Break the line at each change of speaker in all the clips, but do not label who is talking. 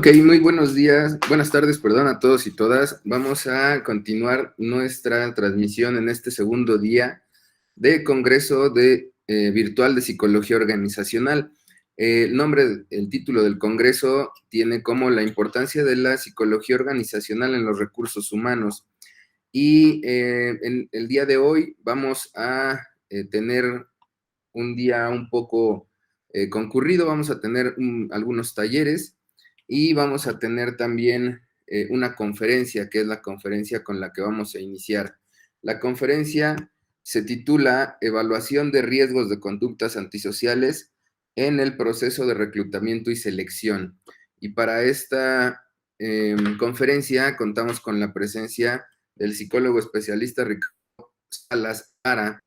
Ok, muy buenos días, buenas tardes, perdón, a todos y todas. Vamos a continuar nuestra transmisión en este segundo día de Congreso Virtual de Psicología Organizacional. El título del Congreso tiene como la importancia de la psicología organizacional en los recursos humanos. Y en el día de hoy vamos a tener un día un poco concurrido, vamos a tener algunos talleres y vamos a tener también una conferencia, que es la conferencia con la que vamos a iniciar. La conferencia se titula Evaluación de riesgos de conductas antisociales en el proceso de reclutamiento y selección. Y para esta conferencia contamos con la presencia del psicólogo especialista Ricardo Salas Ara.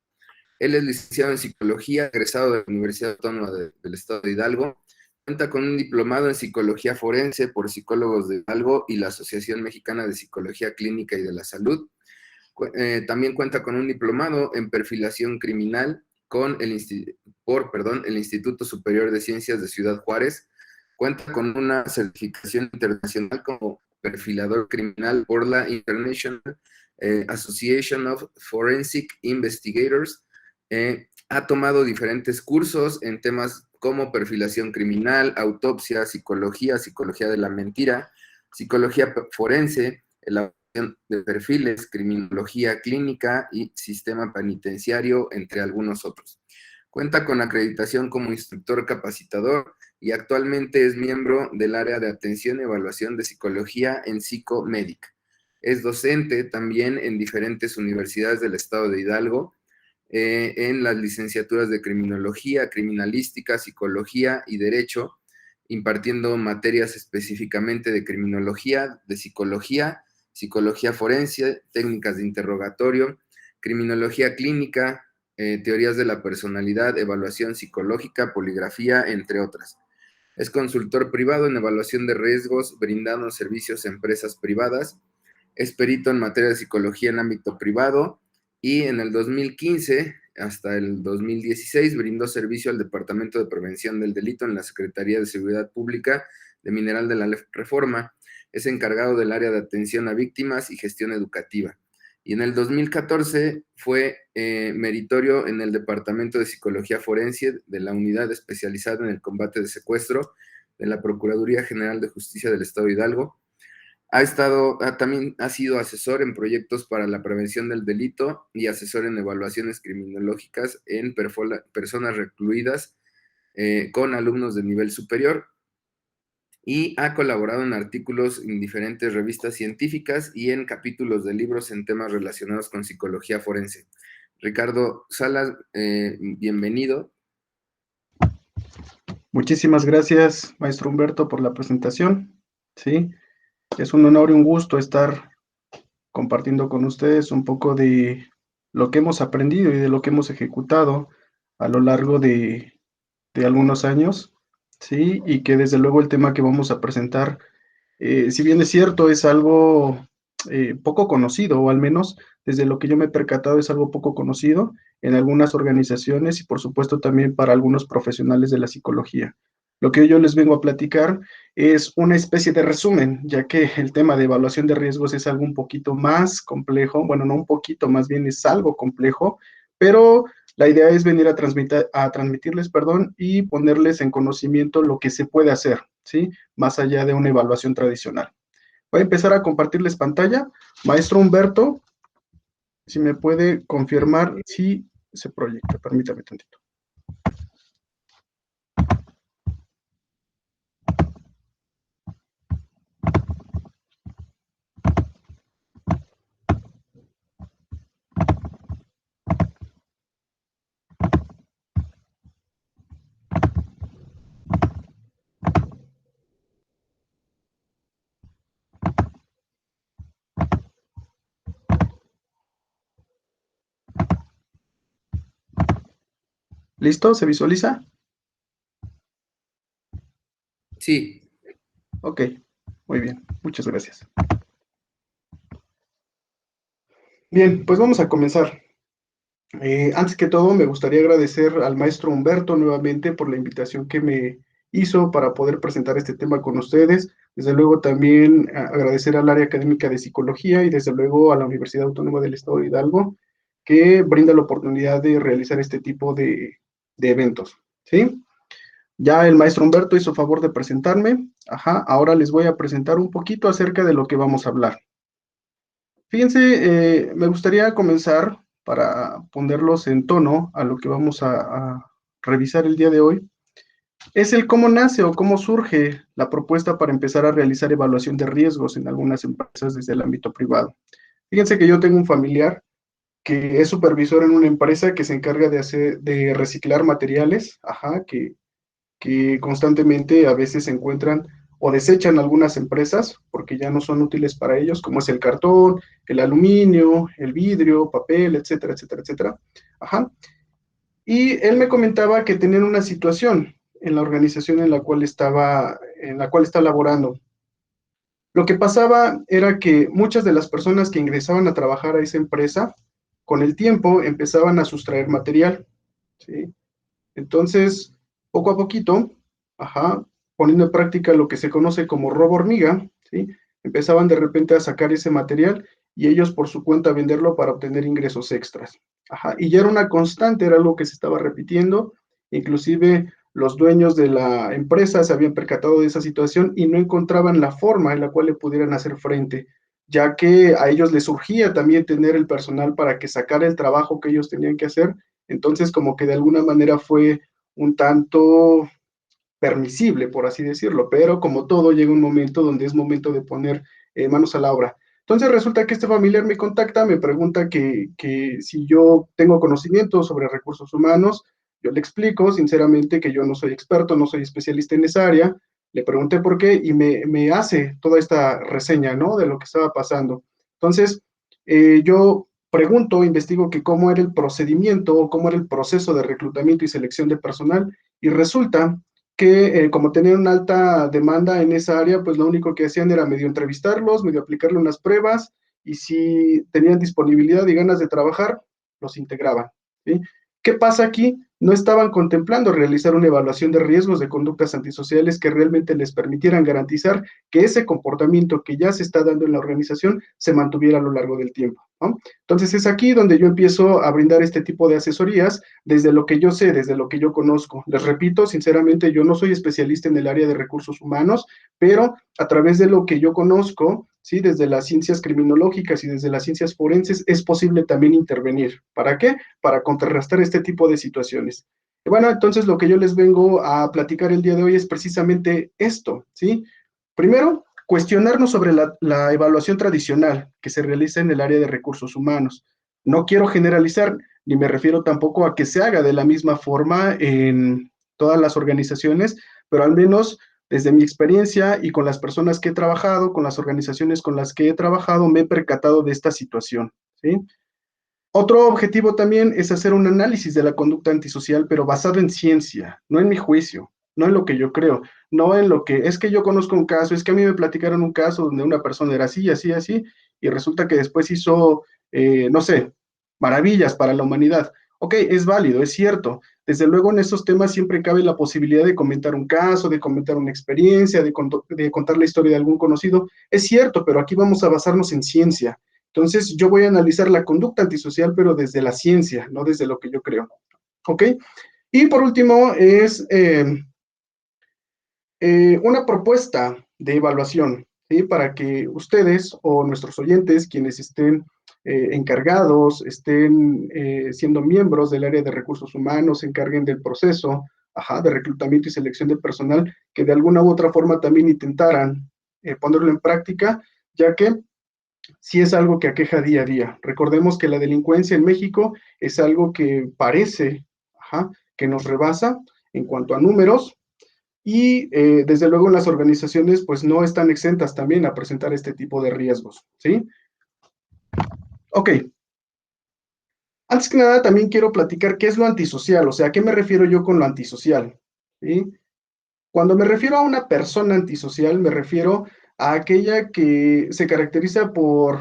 Él es licenciado en Psicología, egresado de la Universidad Autónoma del Estado de Hidalgo. Cuenta con un diplomado en Psicología Forense por Psicólogos de Hidalgo y la Asociación Mexicana de Psicología Clínica y de la Salud. También cuenta con un diplomado en Perfilación Criminal por el Instituto Superior de Ciencias de Ciudad Juárez. Cuenta con una certificación internacional como perfilador criminal por la International Association of Forensic Investigators. Ha tomado diferentes cursos en temas como perfilación criminal, autopsia, psicología de la mentira, psicología forense, elaboración de perfiles, criminología clínica y sistema penitenciario, entre algunos otros. Cuenta con acreditación como instructor capacitador y actualmente es miembro del área de atención y evaluación de psicología en Psicomedic. Es docente también en diferentes universidades del estado de Hidalgo, en las licenciaturas de Criminología, Criminalística, Psicología y Derecho, impartiendo materias específicamente de Criminología, de Psicología, Psicología Forense, técnicas de interrogatorio, Criminología Clínica, teorías de la personalidad, evaluación psicológica, poligrafía, entre otras. Es consultor privado en evaluación de riesgos, brindando servicios a empresas privadas. Es perito en materia de psicología en ámbito privado y en el 2015 hasta el 2016 brindó servicio al Departamento de Prevención del Delito en la Secretaría de Seguridad Pública de Mineral de la Reforma. Es encargado del área de atención a víctimas y gestión educativa. Y en el 2014 fue meritorio en el Departamento de Psicología Forense de la Unidad Especializada en el Combate de Secuestro de la Procuraduría General de Justicia del Estado de Hidalgo. También ha sido asesor en proyectos para la prevención del delito y asesor en evaluaciones criminológicas en personas recluidas con alumnos de nivel superior, y ha colaborado en artículos en diferentes revistas científicas y en capítulos de libros en temas relacionados con psicología forense. Ricardo Salas, bienvenido.
Muchísimas gracias, maestro Humberto, por la presentación. Sí, es un honor y un gusto estar compartiendo con ustedes un poco de lo que hemos aprendido y de lo que hemos ejecutado a lo largo de algunos años, sí, y que desde luego el tema que vamos a presentar, si bien es cierto, es algo poco conocido, o al menos desde lo que yo me he percatado es algo poco conocido en algunas organizaciones y por supuesto también para algunos profesionales de la psicología. Lo que yo les vengo a platicar es una especie de resumen, ya que el tema de evaluación de riesgos es algo un poquito más complejo, bueno, no un poquito, más bien es algo complejo, pero la idea es venir a transmitirles, y ponerles en conocimiento lo que se puede hacer, ¿sí? Más allá de una evaluación tradicional. Voy a empezar a compartirles pantalla. Maestro Humberto, si me puede confirmar si se proyecta, permítame tantito. ¿Listo? ¿Se visualiza?
Sí.
Ok, muy bien. Muchas gracias. Bien, pues vamos a comenzar. Antes que todo, me gustaría agradecer al maestro Humberto nuevamente por la invitación que me hizo para poder presentar este tema con ustedes. Desde luego también agradecer al área académica de psicología y desde luego a la Universidad Autónoma del Estado de Hidalgo que brinda la oportunidad de realizar este tipo de eventos, ¿sí? Ya el maestro Humberto hizo favor de presentarme. Ajá, ahora les voy a presentar un poquito acerca de lo que vamos a hablar. Fíjense, me gustaría comenzar para ponerlos en tono a lo que vamos a revisar el día de hoy. Es el cómo nace o cómo surge la propuesta para empezar a realizar evaluación de riesgos en algunas empresas desde el ámbito privado. Fíjense que yo tengo un familiar que es supervisor en una empresa que se encarga de reciclar materiales, ajá, que constantemente a veces se encuentran o desechan algunas empresas porque ya no son útiles para ellos, como es el cartón, el aluminio, el vidrio, papel, etcétera, etcétera, etcétera. Ajá. Y él me comentaba que tenían una situación en la organización en la cual está laborando. Lo que pasaba era que muchas de las personas que ingresaban a trabajar a esa empresa, con el tiempo empezaban a sustraer material, ¿sí? Entonces, poco a poquito, ajá, poniendo en práctica lo que se conoce como robo hormiga, ¿sí? Empezaban de repente a sacar ese material y ellos por su cuenta venderlo para obtener ingresos extras. Ajá, y ya era una constante, era algo que se estaba repitiendo, inclusive los dueños de la empresa se habían percatado de esa situación y no encontraban la forma en la cual le pudieran hacer frente, ya que a ellos les surgía también tener el personal para que sacara el trabajo que ellos tenían que hacer. Entonces, como que de alguna manera fue un tanto permisible, por así decirlo, pero como todo llega un momento donde es momento de poner manos a la obra. Entonces resulta que este familiar me contacta, me pregunta que si yo tengo conocimiento sobre recursos humanos, yo le explico sinceramente que yo no soy experto, no soy especialista en esa área, le pregunté por qué y me hace toda esta reseña, ¿no? De lo que estaba pasando. Entonces, yo pregunto, investigo que cómo era el procedimiento o cómo era el proceso de reclutamiento y selección de personal y resulta que como tenían una alta demanda en esa área, pues lo único que hacían era medio entrevistarlos, medio aplicarle unas pruebas y si tenían disponibilidad y ganas de trabajar, los integraban, ¿sí? ¿Qué pasa aquí? No estaban contemplando realizar una evaluación de riesgos de conductas antisociales que realmente les permitieran garantizar que ese comportamiento que ya se está dando en la organización se mantuviera a lo largo del tiempo, ¿no? Entonces es aquí donde yo empiezo a brindar este tipo de asesorías desde lo que yo sé, desde lo que yo conozco. Les repito, sinceramente, yo no soy especialista en el área de recursos humanos, pero a través de lo que yo conozco, ¿sí? Desde las ciencias criminológicas y desde las ciencias forenses, es posible también intervenir. ¿Para qué? Para contrarrestar este tipo de situaciones. Y bueno, entonces lo que yo les vengo a platicar el día de hoy es precisamente esto, ¿sí? Primero, cuestionarnos sobre la evaluación tradicional que se realiza en el área de recursos humanos. No quiero generalizar, ni me refiero tampoco a que se haga de la misma forma en todas las organizaciones, pero al menos desde mi experiencia y con las personas que he trabajado, con las organizaciones con las que he trabajado, me he percatado de esta situación, ¿sí? Otro objetivo también es hacer un análisis de la conducta antisocial, pero basado en ciencia, no en mi juicio, no en lo que yo creo, no en lo que es que yo conozco un caso, es que a mí me platicaron un caso donde una persona era así, así, así, y resulta que después hizo, no sé, maravillas para la humanidad. Ok, es válido, es cierto. Desde luego en estos temas siempre cabe la posibilidad de comentar un caso, de comentar una experiencia, de contar la historia de algún conocido. Es cierto, pero aquí vamos a basarnos en ciencia. Entonces, yo voy a analizar la conducta antisocial, pero desde la ciencia, no desde lo que yo creo. ¿Ok? Y por último, es una propuesta de evaluación, ¿sí? Para que ustedes o nuestros oyentes, quienes estén encargados, estén siendo miembros del área de recursos humanos, se encarguen del proceso, ajá, de reclutamiento y selección de personal, que de alguna u otra forma también intentaran ponerlo en práctica, ya que sí es algo que aqueja día a día. Recordemos que la delincuencia en México es algo que parece, ajá, que nos rebasa en cuanto a números y desde luego las organizaciones pues no están exentas también a presentar este tipo de riesgos, ¿sí? Ok, antes que nada también quiero platicar qué es lo antisocial, o sea, ¿a qué me refiero yo con lo antisocial? ¿Sí? Cuando me refiero a una persona antisocial, me refiero a aquella que se caracteriza por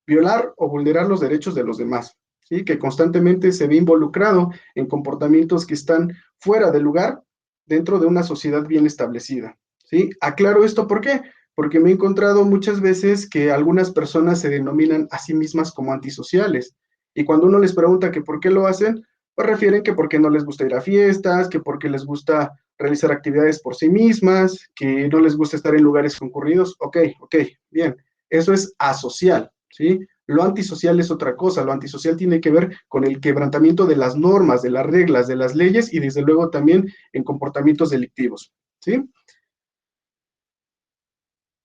violar o vulnerar los derechos de los demás, ¿sí? Que constantemente se ve involucrado en comportamientos que están fuera de lugar dentro de una sociedad bien establecida, ¿sí? Aclaro esto, ¿por qué? porque me he encontrado muchas veces que algunas personas se denominan a sí mismas como antisociales. Y cuando uno les pregunta que por qué lo hacen, pues refieren que porque no les gusta ir a fiestas, que porque les gusta realizar actividades por sí mismas, que no les gusta estar en lugares concurridos. Ok, bien. Eso es asocial, ¿sí? Lo antisocial es otra cosa. Lo antisocial tiene que ver con el quebrantamiento de las normas, de las reglas, de las leyes y desde luego también en comportamientos delictivos, ¿sí?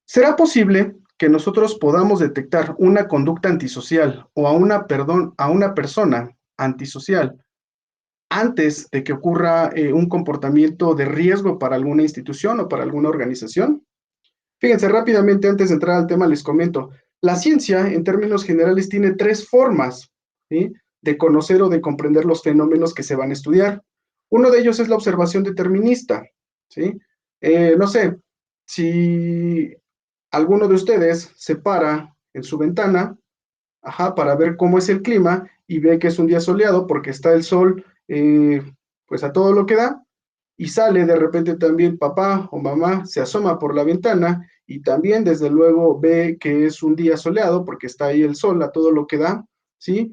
¿Será posible que nosotros podamos detectar una conducta antisocial o a una persona antisocial antes de que ocurra un comportamiento de riesgo para alguna institución o para alguna organización? Fíjense, rápidamente, antes de entrar al tema, les comento. La ciencia, en términos generales, tiene tres formas, ¿sí?, de conocer o de comprender los fenómenos que se van a estudiar. Uno de ellos es la observación determinista, ¿sí? No sé, si alguno de ustedes se para en su ventana, para ver cómo es el clima y ve que es un día soleado porque está el sol, pues a todo lo que da, y sale de repente también papá o mamá, se asoma por la ventana y también desde luego ve que es un día soleado porque está ahí el sol a todo lo que da, ¿sí?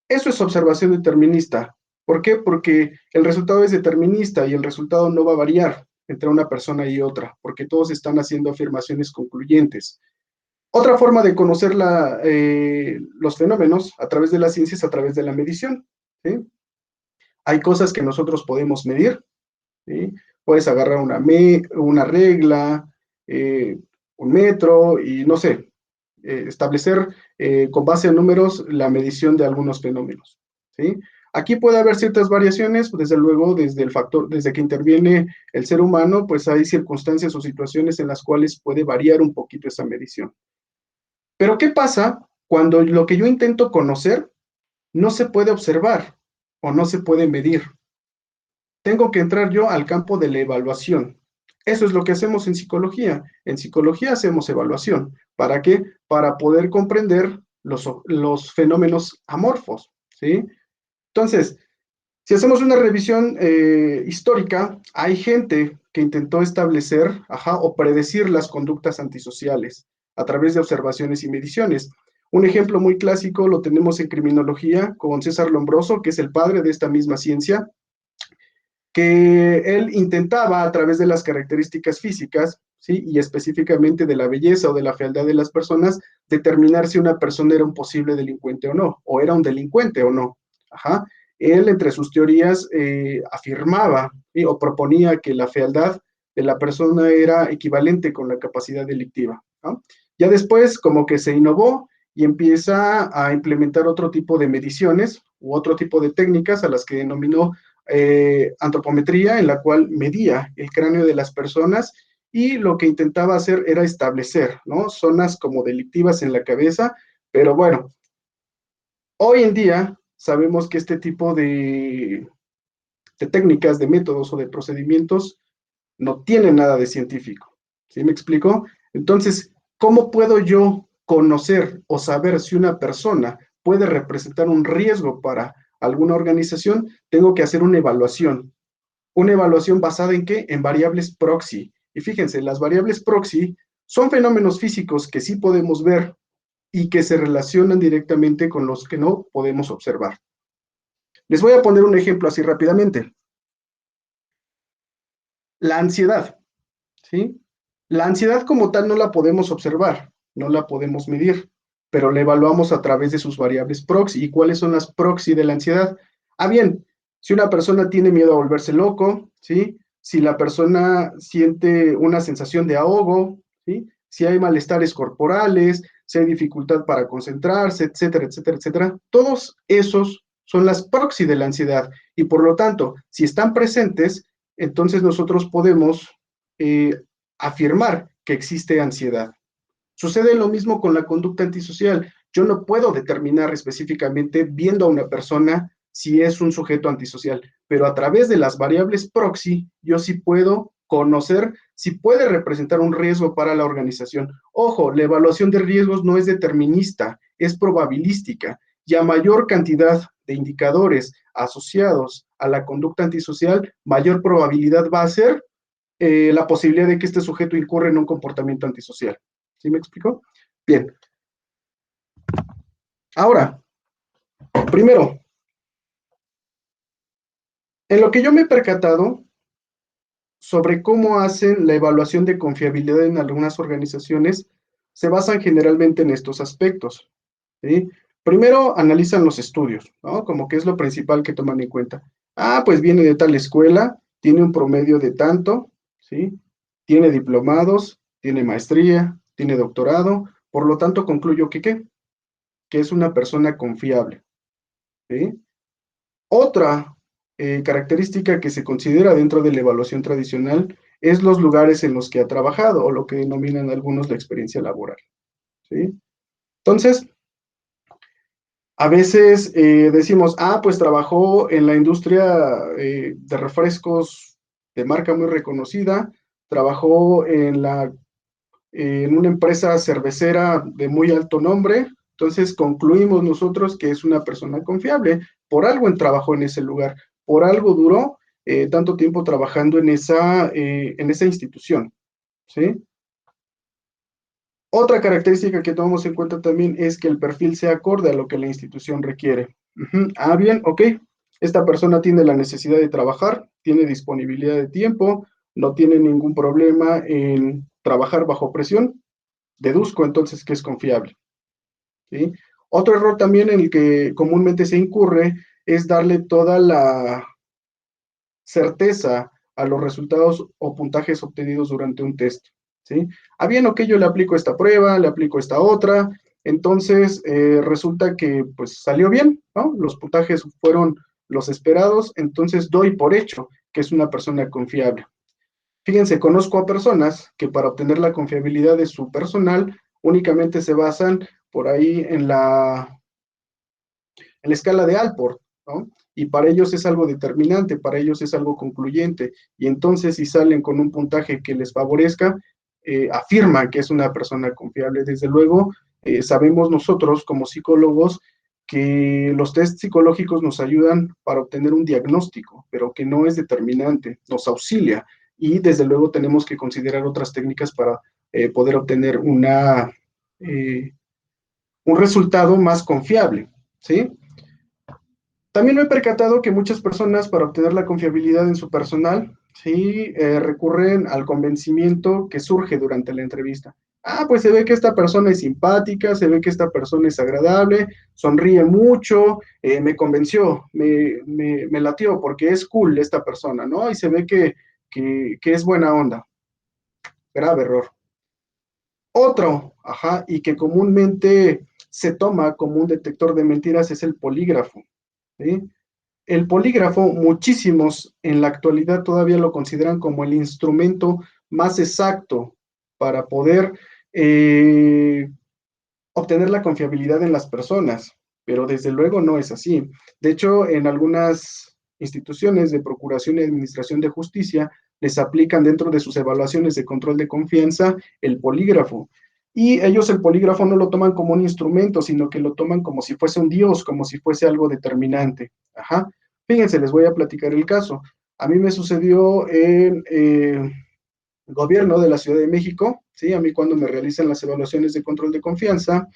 Eso es observación determinista. ¿Por qué? Porque el resultado es determinista y el resultado no va a variar entre una persona y otra, porque todos están haciendo afirmaciones concluyentes. Otra forma de conocer los fenómenos a través de la ciencia es a través de la medición, ¿sí? Hay cosas que nosotros podemos medir, ¿sí? Puedes agarrar una regla, un metro y no sé, establecer con base a números la medición de algunos fenómenos, ¿sí? Aquí puede haber ciertas variaciones, desde luego, desde que interviene el ser humano, pues hay circunstancias o situaciones en las cuales puede variar un poquito esa medición. Pero ¿qué pasa cuando lo que yo intento conocer no se puede observar o no se puede medir? Tengo que entrar yo al campo de la evaluación. Eso es lo que hacemos en psicología. En psicología hacemos evaluación. ¿Para qué? Para poder comprender los fenómenos amorfos, ¿sí? Entonces, si hacemos una revisión histórica, hay gente que intentó establecer, o predecir las conductas antisociales a través de observaciones y mediciones. Un ejemplo muy clásico lo tenemos en criminología con César Lombroso, que es el padre de esta misma ciencia, que él intentaba a través de las características físicas, ¿sí?, y específicamente de la belleza o de la fealdad de las personas, determinar si una persona era un posible delincuente o no, o era un delincuente o no. Él, entre sus teorías, afirmaba, ¿sí?, o proponía que la fealdad de la persona era equivalente con la capacidad delictiva, ¿no? Ya después, como que se innovó y empieza a implementar otro tipo de mediciones u otro tipo de técnicas a las que denominó antropometría, en la cual medía el cráneo de las personas y lo que intentaba hacer era establecer, ¿no?, zonas como delictivas en la cabeza, pero bueno, hoy en día sabemos que este tipo de técnicas, de métodos o de procedimientos no tienen nada de científico, ¿sí me explico? Entonces, ¿cómo puedo yo conocer o saber si una persona puede representar un riesgo para alguna organización? Tengo que hacer una evaluación. ¿Una evaluación basada en qué? En variables proxy. Y fíjense, las variables proxy son fenómenos físicos que sí podemos ver y que se relacionan directamente con los que no podemos observar. Les voy a poner un ejemplo así rápidamente. La ansiedad, ¿sí? La ansiedad como tal no la podemos observar, no la podemos medir, pero la evaluamos a través de sus variables proxy. ¿Y cuáles son las proxy de la ansiedad? Bien, si una persona tiene miedo a volverse loco, ¿sí?, si la persona siente una sensación de ahogo, ¿sí?, si hay malestares corporales, si hay dificultad para concentrarse, etcétera, etcétera, etcétera, todos esos son las proxy de la ansiedad y por lo tanto, si están presentes, entonces nosotros podemos afirmar que existe ansiedad. Sucede lo mismo con la conducta antisocial. Yo no puedo determinar específicamente, viendo a una persona, si es un sujeto antisocial, pero a través de las variables proxy, yo sí puedo conocer si puede representar un riesgo para la organización. Ojo, la evaluación de riesgos no es determinista, es probabilística, y a mayor cantidad de indicadores asociados a la conducta antisocial, mayor probabilidad va a ser la posibilidad de que este sujeto incurra en un comportamiento antisocial. ¿Sí me explico? Bien. Ahora, primero, en lo que yo me he percatado sobre cómo hacen la evaluación de confiabilidad en algunas organizaciones, se basan generalmente en estos aspectos. ¿Sí? Primero analizan los estudios, ¿no? Como que es lo principal que toman en cuenta. Ah, pues viene de tal escuela, tiene un promedio de tanto, ¿sí? Tiene diplomados, tiene maestría, tiene doctorado, por lo tanto concluyo que ¿qué? Que es una persona confiable, ¿sí? Otra característica que se considera dentro de la evaluación tradicional es los lugares en los que ha trabajado o lo que denominan algunos la experiencia laboral, ¿sí? Entonces, a veces decimos, ah, pues trabajó en la industria de refrescos de marca muy reconocida, trabajó en una empresa cervecera de muy alto nombre, entonces concluimos nosotros que es una persona confiable, por algo trabajó en ese lugar, por algo duró tanto tiempo trabajando en esa institución, ¿sí? Otra característica que tomamos en cuenta también es que el perfil sea acorde a lo que la institución requiere. Ah, bien, ok. Esta persona tiene la necesidad de trabajar, tiene disponibilidad de tiempo, no tiene ningún problema en trabajar bajo presión. Deduzco entonces que es confiable, ¿sí? Otro error también en el que comúnmente se incurre es darle toda la certeza a los resultados o puntajes obtenidos durante un test, ¿sí? Ah, bien, ok, yo le aplico esta prueba, le aplico esta otra, entonces resulta que pues salió bien, ¿no? Los puntajes fueron los esperados, entonces doy por hecho que es una persona confiable. Fíjense, conozco a personas que para obtener la confiabilidad de su personal únicamente se basan por ahí en la escala de Alport, ¿no? Y para ellos es algo determinante, para ellos es algo concluyente. Y entonces si salen con un puntaje que les favorezca, afirman que es una persona confiable. Desde luego, sabemos nosotros como psicólogos que los test psicológicos nos ayudan para obtener un diagnóstico, pero que no es determinante, nos auxilia. Y desde luego tenemos que considerar otras técnicas para poder obtener un resultado más confiable, ¿sí? También me he percatado que muchas personas para obtener la confiabilidad en su personal, sí, recurren al convencimiento que surge durante la entrevista. Ah, pues se ve que esta persona es simpática, se ve que esta persona es agradable, sonríe mucho, me convenció, me latió porque es cool esta persona, ¿no? Y se ve que es buena onda. Grave error. Otro, ajá, y que comúnmente se toma como un detector de mentiras es el polígrafo, ¿sí? El polígrafo, muchísimos en la actualidad todavía lo consideran como el instrumento más exacto para poder eh, obtener la confiabilidad en las personas, pero desde luego no es así. De hecho, en algunas instituciones de procuración y administración de justicia les aplican dentro de sus evaluaciones de control de confianza el polígrafo. Y ellos el polígrafo no lo toman como un instrumento, sino que lo toman como si fuese un dios, como si fuese algo determinante. Ajá. Fíjense, les voy a platicar el caso. A mí me sucedió en el gobierno de la Ciudad de México, ¿sí? A mí cuando me realizan las evaluaciones de control de confianza,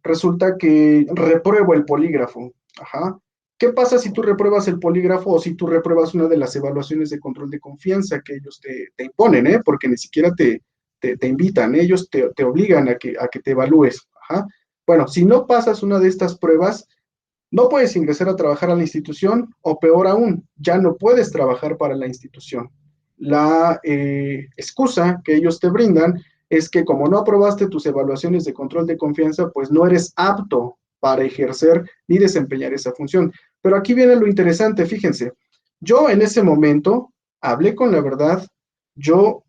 resulta que repruebo el polígrafo. Ajá. ¿Qué pasa si tú repruebas el polígrafo o si tú repruebas una de las evaluaciones de control de confianza que ellos te imponen, ¿eh? Porque ni siquiera te invitan, ¿eh? Ellos te obligan a que te evalúes. Ajá. Bueno, si no pasas una de estas pruebas, no puedes ingresar a trabajar a la institución o peor aún, ya no puedes trabajar para la institución. La excusa que ellos te brindan es que como no aprobaste tus evaluaciones de control de confianza, pues no eres apto para ejercer ni desempeñar esa función. Pero aquí viene lo interesante, fíjense, yo en ese momento hablé con la verdad, yo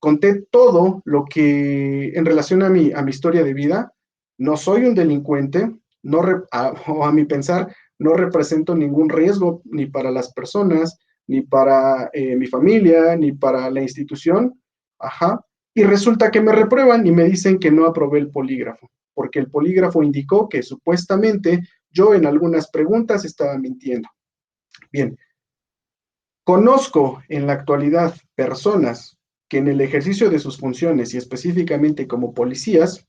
conté todo lo que en relación a mi historia de vida, no soy un delincuente, no o a mi pensar, no represento ningún riesgo ni para las personas, ni para mi familia, ni para la institución, ajá, y resulta que me reprueban y me dicen que no aprobé el polígrafo, porque el polígrafo indicó que supuestamente yo en algunas preguntas estaba mintiendo. Bien, Conozco en la actualidad personas que en el ejercicio de sus funciones y específicamente como policías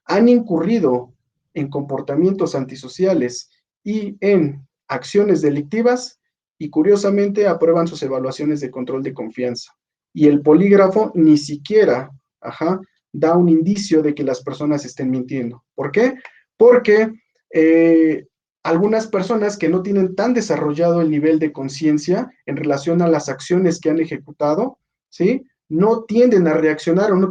han incurrido en comportamientos antisociales y en acciones delictivas y curiosamente aprueban sus evaluaciones de control de confianza. Y el polígrafo ni siquiera, da un indicio de que las personas estén mintiendo. ¿Por qué? Porque algunas personas que no tienen tan desarrollado el nivel de conciencia en relación a las acciones que han ejecutado, ¿sí? No tienden a reaccionar o no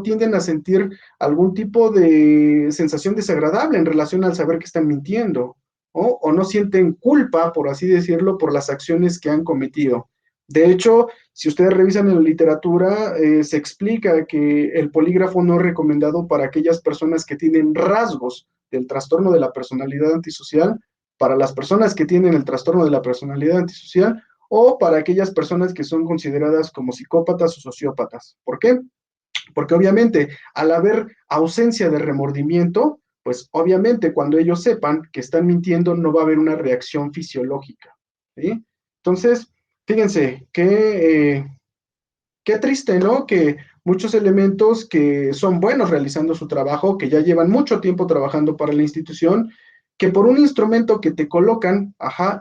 tienden a sentir algún tipo de sensación desagradable en relación al saber que están mintiendo, o no sienten culpa, por así decirlo, por las acciones que han cometido. De hecho, si ustedes revisan en la literatura, se explica que el polígrafo no es recomendado para aquellas personas que tienen rasgos del trastorno de la personalidad antisocial, para las personas que tienen el trastorno de la personalidad antisocial o para aquellas personas que son consideradas como psicópatas o sociópatas. ¿Por qué? Porque obviamente al haber ausencia de remordimiento, pues obviamente cuando ellos sepan que están mintiendo no va a haber una reacción fisiológica. ¿Sí? Entonces, fíjense, qué triste, ¿no? Que muchos elementos que son buenos realizando su trabajo, que ya llevan mucho tiempo trabajando para la institución, que por un instrumento que te colocan,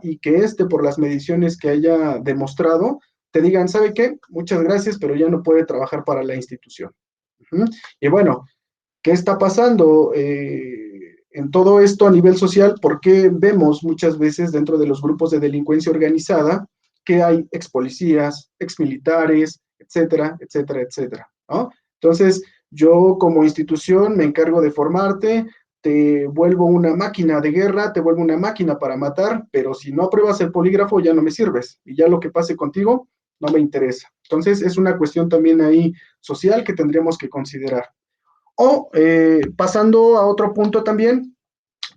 y que por las mediciones que haya demostrado, te digan, ¿sabe qué? Muchas gracias, pero ya no puede trabajar para la institución. Y bueno, ¿qué está pasando en todo esto a nivel social? Porque vemos muchas veces dentro de los grupos de delincuencia organizada que hay ex policías, ex militares, etcétera, etcétera, etcétera, ¿no? Entonces, yo como institución me encargo de formarte, te vuelvo una máquina de guerra, te vuelvo una máquina para matar, pero si no apruebas el polígrafo ya no me sirves y ya lo que pase contigo no me interesa. Entonces, es una cuestión también ahí social que tendríamos que considerar. O pasando a otro punto también,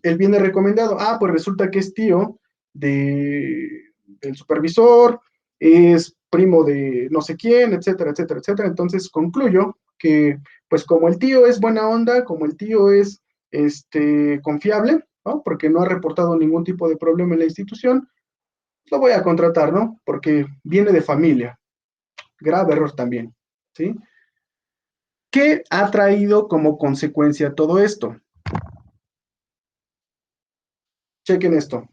el viene recomendado. Pues resulta que es tío del supervisor, es primo de no sé quién, etcétera, etcétera, etcétera. Entonces concluyo que, pues como el tío es buena onda, como el tío es confiable, ¿no? Porque no ha reportado ningún tipo de problema en la institución, lo voy a contratar, ¿no? Porque viene de familia. Grave error también, ¿sí? ¿Qué ha traído como consecuencia todo esto? Chequen esto.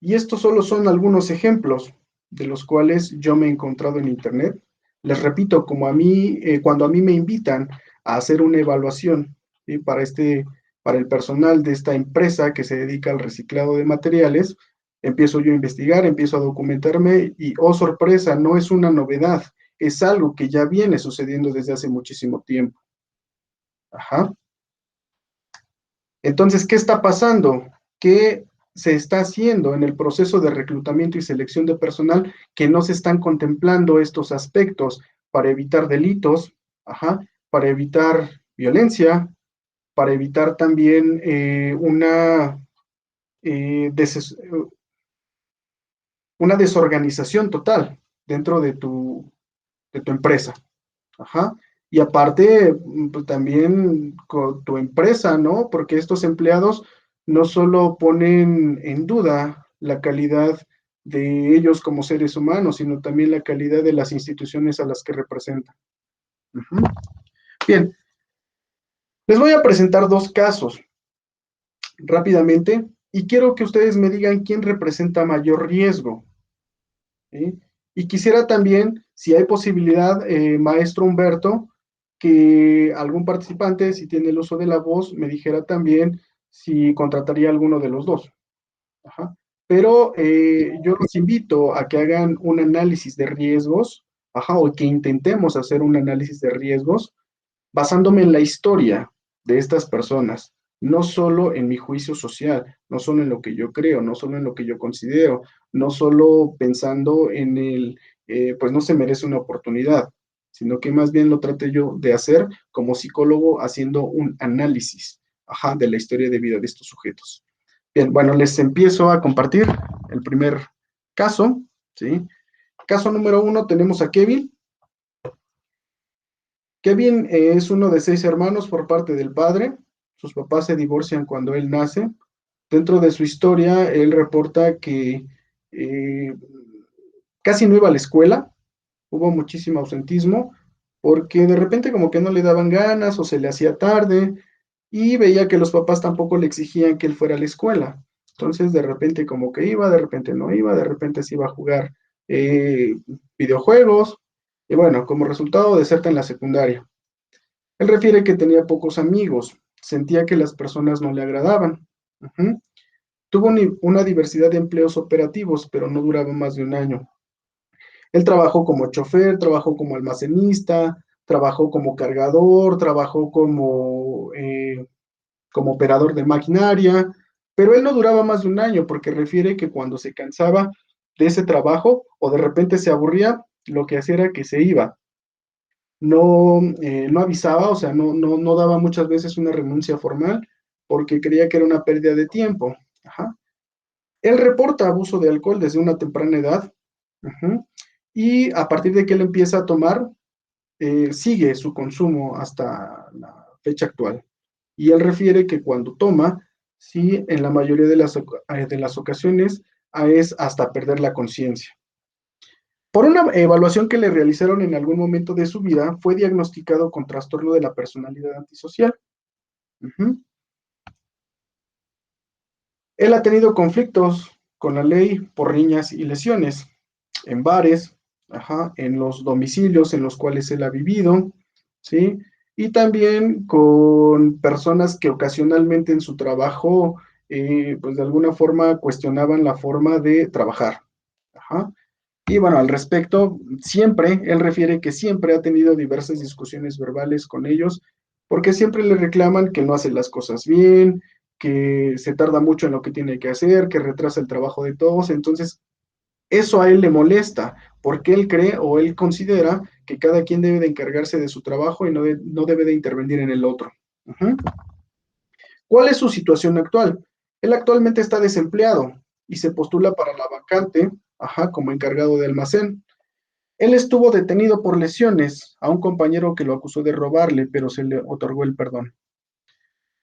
Y estos solo son algunos ejemplos de los cuales yo me he encontrado en Internet. Les repito, como a mí, cuando a mí me invitan a hacer una evaluación, ¿sí? Para el personal de esta empresa que se dedica al reciclado de materiales, empiezo yo a investigar, empiezo a documentarme y, oh sorpresa, no es una novedad, es algo que ya viene sucediendo desde hace muchísimo tiempo. Ajá. Entonces, ¿qué está pasando? ¿Qué se está haciendo en el proceso de reclutamiento y selección de personal que no se están contemplando estos aspectos para evitar delitos, para evitar violencia, para evitar también eh, des una desorganización total dentro de tu empresa? Ajá. Y aparte, pues también con tu empresa, ¿no? Porque estos empleados no solo ponen en duda la calidad de ellos como seres humanos, sino también la calidad de las instituciones a las que representan. Ujú. Bien, les voy a presentar dos casos rápidamente y quiero que ustedes me digan quién representa mayor riesgo. ¿Sí? Y quisiera también, si hay posibilidad, maestro Humberto, que algún participante, si tiene el uso de la voz, me dijera también si contrataría alguno de los dos. Ajá. Pero yo los invito a que hagan un análisis de riesgos, o que intentemos hacer un análisis de riesgos basándome en la historia de estas personas, no solo en mi juicio social, no solo en lo que yo creo, no solo en lo que yo considero, no solo pensando en pues no se merece una oportunidad, sino que más bien lo trate yo de hacer como psicólogo haciendo un análisis, de la historia de vida de estos sujetos. Bien, bueno, les empiezo a compartir el primer caso, ¿sí? Caso número 1, tenemos a Kevin. Kevin es uno de 6 hermanos por parte del padre. sus papás se divorcian cuando él nace. Dentro de su historia, él reporta que eh, casi no iba a la escuela, hubo muchísimo ausentismo, porque de repente como que no le daban ganas o se le hacía tarde y veía que los papás tampoco le exigían que él fuera a la escuela. Entonces de repente como que iba, de repente no iba, de repente se iba a jugar eh, videojuegos y bueno, como resultado deserta en la secundaria. Él refiere que tenía pocos amigos, sentía que las personas no le agradaban. Ujú. Tuvo una diversidad de empleos operativos, pero no duraba más de un año. Él trabajó como chofer, trabajó como almacenista, trabajó como cargador, trabajó como operador de maquinaria, pero él no duraba más de un año porque refiere que cuando se cansaba de ese trabajo o de repente se aburría, lo que hacía era que se iba. No, no avisaba, o sea, no daba muchas veces una renuncia formal porque creía que era una pérdida de tiempo. Ajá. Él reporta abuso de alcohol desde una temprana edad. Ujú. Y a partir de que él empieza a tomar, sigue su consumo hasta la fecha actual. Y él refiere que cuando toma, sí, en la mayoría de las ocasiones es hasta perder la conciencia. Por una evaluación que le realizaron en algún momento de su vida, fue diagnosticado con trastorno de la personalidad antisocial. Ujú. Él ha tenido conflictos con la ley por riñas y lesiones en bares, ajá, en los domicilios en los cuales él ha vivido, ¿sí? Y también con personas que ocasionalmente en su trabajo, pues de alguna forma cuestionaban la forma de trabajar. Ajá. Y bueno, al respecto, siempre, él refiere que siempre ha tenido diversas discusiones verbales con ellos, porque siempre le reclaman que no hace las cosas bien, que se tarda mucho en lo que tiene que hacer, que retrasa el trabajo de todos. Entonces, eso a él le molesta, porque él cree o él considera que cada quien debe de encargarse de su trabajo y no debe de intervenir en el otro. Uh-huh. ¿Cuál es su situación actual? Él actualmente está desempleado y se postula para la vacante, ajá, como encargado de almacén. Él estuvo detenido por lesiones a un compañero que lo acusó de robarle, pero se le otorgó el perdón.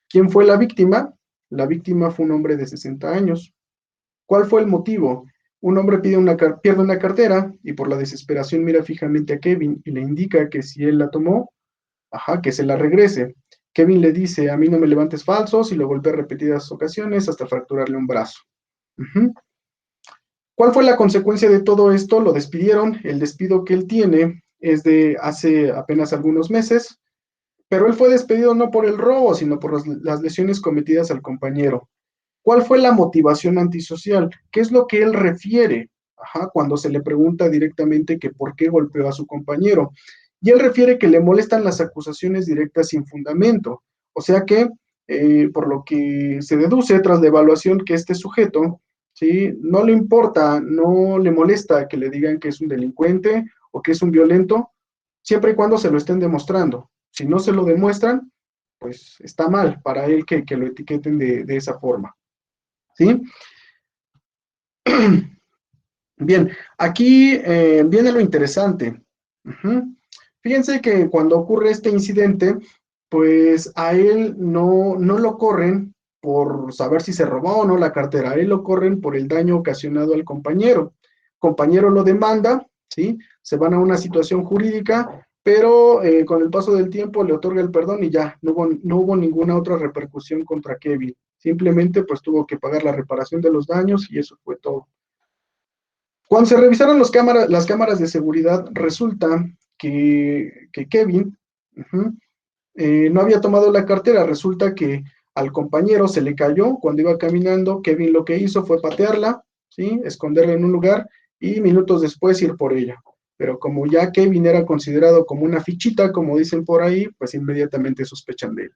¿Quién fue la víctima? La víctima fue un hombre de 60 años. ¿Cuál fue el motivo? Un hombre pierde una cartera y por la desesperación mira fijamente a Kevin y le indica que si él la tomó, ajá, que se la regrese. Kevin le dice, a mí no me levantes falsos y lo golpea repetidas ocasiones hasta fracturarle un brazo. Uh-huh. ¿Cuál fue la consecuencia de todo esto? Lo despidieron. El despido que él tiene es de hace apenas algunos meses, pero él fue despedido no por el robo, sino por las lesiones cometidas al compañero. ¿Cuál fue la motivación antisocial? ¿Qué es lo que él refiere? Ajá, cuando se le pregunta directamente que por qué golpeó a su compañero. Y él refiere que le molestan las acusaciones directas sin fundamento. O sea que, por lo que se deduce tras la evaluación que este sujeto, ¿sí? No le importa, no le molesta que le digan que es un delincuente o que es un violento, siempre y cuando se lo estén demostrando. Si no se lo demuestran, pues está mal para él que lo etiqueten de esa forma. ¿Sí? Bien, aquí viene lo interesante. Ujú. Fíjense que cuando ocurre este incidente, pues a él no lo corren por saber si se robó o no la cartera, a él lo corren por el daño ocasionado al compañero. Compañero lo demanda, ¿sí? Se van a una situación jurídica, pero con el paso del tiempo le otorga el perdón y ya, no hubo ninguna otra repercusión contra Kevin. Simplemente pues tuvo que pagar la reparación de los daños y eso fue todo. Cuando se revisaron las cámaras de seguridad, resulta que Kevin no había tomado la cartera. Resulta que al compañero se le cayó cuando iba caminando. Kevin lo que hizo fue patearla, ¿sí? Esconderla en un lugar y minutos después ir por ella. Pero como ya Kevin era considerado como una fichita, como dicen por ahí, pues inmediatamente sospechan de él.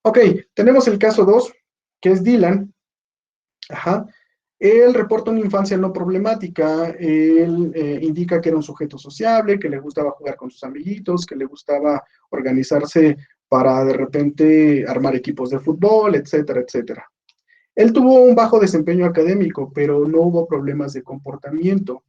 Ok, tenemos el caso 2, que es Dylan. Ajá. Él reporta una infancia no problemática, él indica que era un sujeto sociable, que le gustaba jugar con sus amiguitos, que le gustaba organizarse para de repente armar equipos de fútbol, etcétera, etcétera. Él tuvo un bajo desempeño académico, pero no hubo problemas de comportamiento.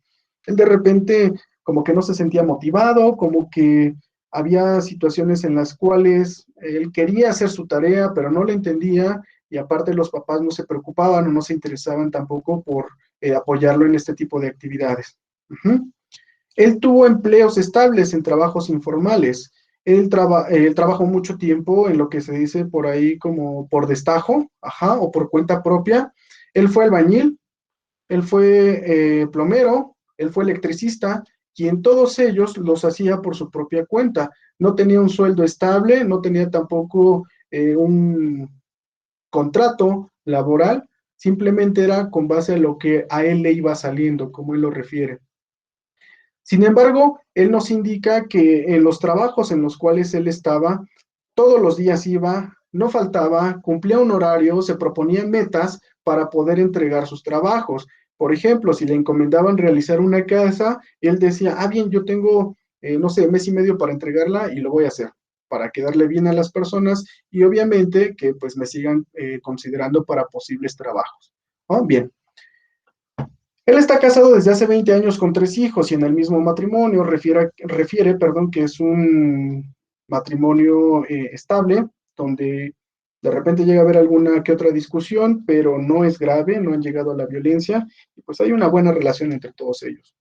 Él de repente como que no se sentía motivado, como que había situaciones en las cuales él quería hacer su tarea, pero no la entendía, y aparte los papás no se preocupaban o no se interesaban tampoco por apoyarlo en este tipo de actividades. Uh-huh. Él tuvo empleos estables en trabajos informales. Él trabajó mucho tiempo en lo que se dice por ahí como por destajo, ajá, o por cuenta propia. Él fue albañil, él fue plomero, él fue electricista, y en todos ellos los hacía por su propia cuenta. No tenía un sueldo estable, no tenía tampoco un contrato laboral, simplemente era con base a lo que a él le iba saliendo, como él lo refiere. Sin embargo, él nos indica que en los trabajos en los cuales él estaba, todos los días iba, no faltaba, cumplía un horario, se proponía metas para poder entregar sus trabajos. Por ejemplo, si le encomendaban realizar una casa, él decía, bien, yo tengo, no sé, mes y medio para entregarla y lo voy a hacer para quedarle bien a las personas y obviamente que pues me sigan considerando para posibles trabajos. ¿No? Bien. Él está casado desde hace 20 años con 3 hijos y en el mismo matrimonio refiere, perdón, que es un matrimonio estable, donde de repente llega a haber alguna que otra discusión, pero no es grave, no han llegado a la violencia, y pues hay una buena relación entre todos ellos.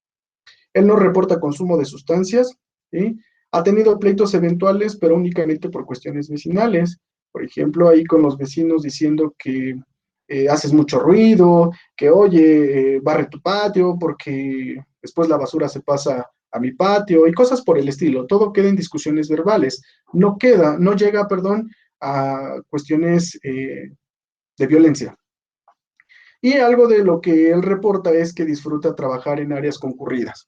Él no reporta consumo de sustancias, ¿sí? Ha tenido pleitos eventuales, pero únicamente por cuestiones vecinales. Por ejemplo, ahí con los vecinos diciendo que haces mucho ruido, que oye, barre tu patio porque después la basura se pasa a mi patio y cosas por el estilo. Todo queda en discusiones verbales. No llega, perdón, a cuestiones de violencia. Y algo de lo que él reporta es que disfruta trabajar en áreas concurridas.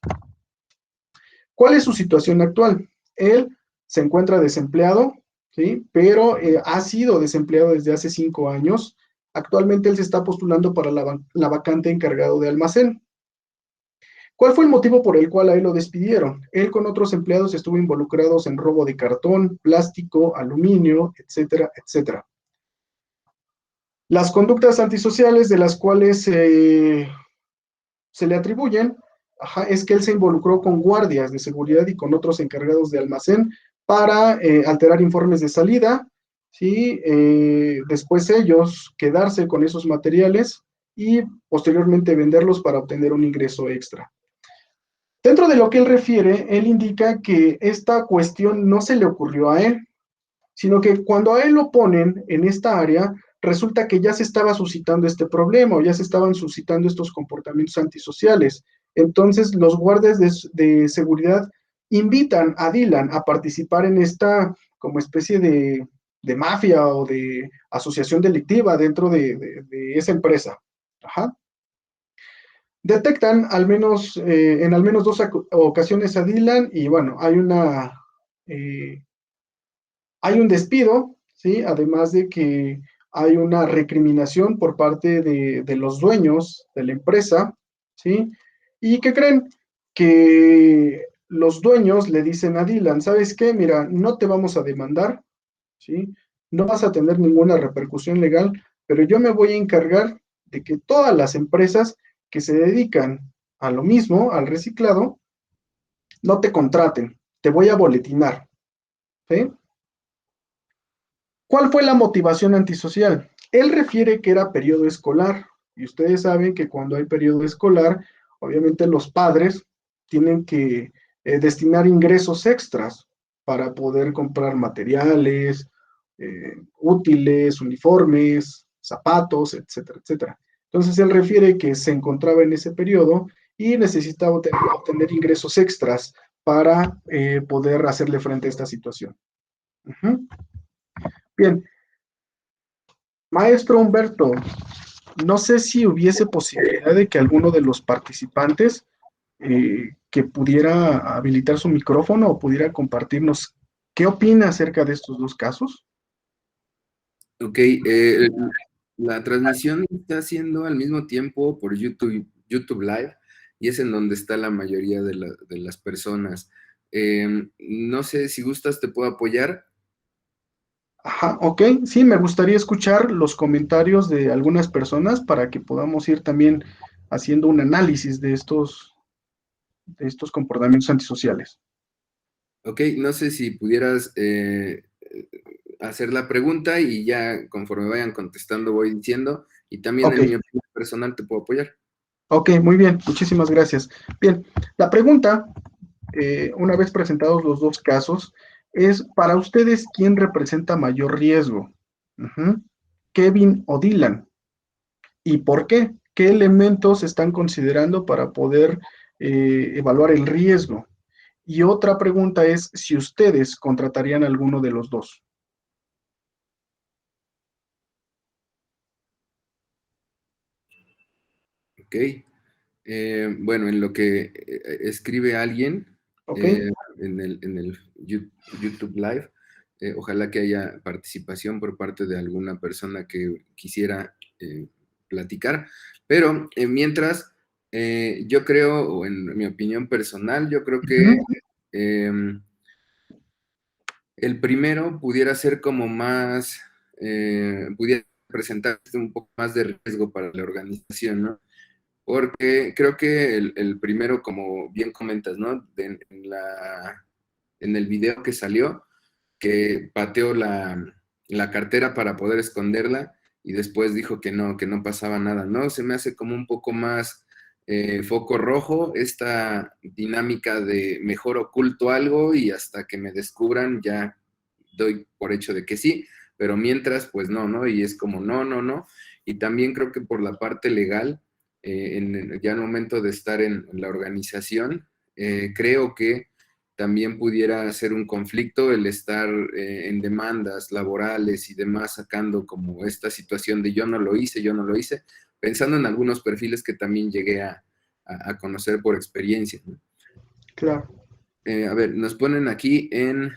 ¿Cuál es su situación actual? Él se encuentra desempleado, ¿sí? Pero ha sido desempleado desde hace 5 años. Actualmente él se está postulando para la vacante encargado de almacén. ¿Cuál fue el motivo por el cual a él lo despidieron? Él con otros empleados estuvo involucrados en robo de cartón, plástico, aluminio, etcétera, etcétera. Las conductas antisociales de las cuales se le atribuyen, es que él se involucró con guardias de seguridad y con otros encargados de almacén para alterar informes de salida, ¿sí? Después ellos quedarse con esos materiales y posteriormente venderlos para obtener un ingreso extra. Dentro de lo que él refiere, él indica que esta cuestión no se le ocurrió a él, sino que cuando a él lo ponen en esta área, resulta que ya se estaba suscitando este problema o ya se estaban suscitando estos comportamientos antisociales. Entonces, los guardias de seguridad invitan a Dylan a participar en esta como especie de mafia o de asociación delictiva dentro de esa empresa. Ajá. Detectan en al menos 2 ocasiones a Dylan y bueno, hay un despido, ¿sí? Además de que hay una recriminación por parte de los dueños de la empresa, ¿sí? ¿Y qué creen? Que los dueños le dicen a Dylan, ¿sabes qué? Mira, no te vamos a demandar, ¿sí? No vas a tener ninguna repercusión legal, pero yo me voy a encargar de que todas las empresas que se dedican a lo mismo, al reciclado, no te contraten, te voy a boletinar, ¿sí? ¿Cuál fue la motivación antisocial? Él refiere que era periodo escolar, y ustedes saben que cuando hay periodo escolar, obviamente los padres tienen que destinar ingresos extras para poder comprar materiales, útiles, uniformes, zapatos, etcétera, etcétera. Entonces él refiere que se encontraba en ese periodo y necesitaba obtener ingresos extras para poder hacerle frente a esta situación. Uh-huh. Bien, maestro Humberto, no sé si hubiese posibilidad de que alguno de los participantes que pudiera habilitar su micrófono o pudiera compartirnos qué opina acerca de estos dos casos.
Ok, la transmisión está haciendo al mismo tiempo por YouTube Live y es en donde está la mayoría de las personas. No sé si gustas, te puedo apoyar.
Ajá, ok, sí, me gustaría escuchar los comentarios de algunas personas para que podamos ir también haciendo un análisis de estos comportamientos antisociales.
Ok, no sé si pudieras hacer la pregunta y ya conforme vayan contestando voy diciendo, y también
Ok,
en mi opinión personal te puedo apoyar.
ok, muy bien, muchísimas gracias. Bien, la pregunta, una vez presentados los dos casos, es para ustedes, ¿quién representa mayor riesgo? Ujú. ¿Kevin o Dylan? ¿Y por qué? ¿Qué elementos están considerando para poder evaluar el riesgo? Y otra pregunta es si ustedes contratarían a alguno de los dos.
Ok. Bueno, en lo que escribe alguien
¿Ok?
eh, en el YouTube Live, ojalá que haya participación por parte de alguna persona que quisiera platicar, pero mientras, yo creo, o en mi opinión personal, yo creo que
Ujú.
em, el primero pudiera ser como más, pudiera presentarse un poco más de riesgo para la organización, ¿no? Porque creo que el primero, como bien comentas, ¿no? En el video que salió, que pateó la cartera para poder esconderla y después dijo que no pasaba nada, ¿no? Se me hace como un poco más foco rojo esta dinámica de mejor oculto algo y hasta que me descubran ya doy por hecho de que sí, pero mientras, pues no, ¿no? Y es como, no, no, no. Y también creo que por la parte legal, ya en el momento de estar en la organización, creo que también pudiera ser un conflicto el estar en demandas laborales y demás, sacando como esta situación de yo no lo hice, pensando en algunos perfiles que también llegué a conocer por experiencia, ¿no?
Claro.
A ver, nos ponen aquí en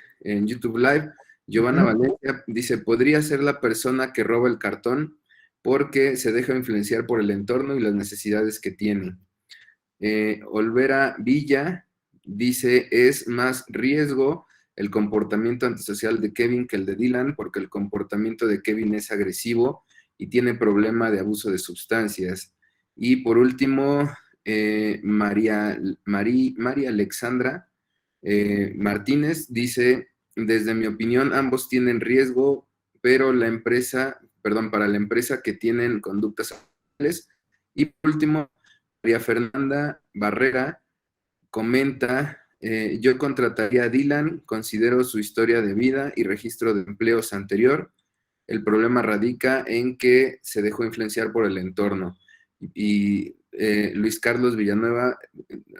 YouTube Live, Giovanna
Ujú.
Valencia dice, podría ser la persona que roba el cartón porque se deja influenciar por el entorno y las necesidades que tiene. Olvera Villa dice, es más riesgo el comportamiento antisocial de Kevin que el de Dylan, porque el comportamiento de Kevin es agresivo y tiene problema de abuso de sustancias. Y por último, María Alexandra Martínez dice, desde mi opinión, ambos tienen riesgo, pero la empresa, perdón, para la empresa que tienen conductas sociales. Y por último, María Fernanda Barrera comenta, yo contrataría a Dylan, considero su historia de vida y registro de empleos anterior. El problema radica en que se dejó influenciar por el entorno. Y Luis Carlos Villanueva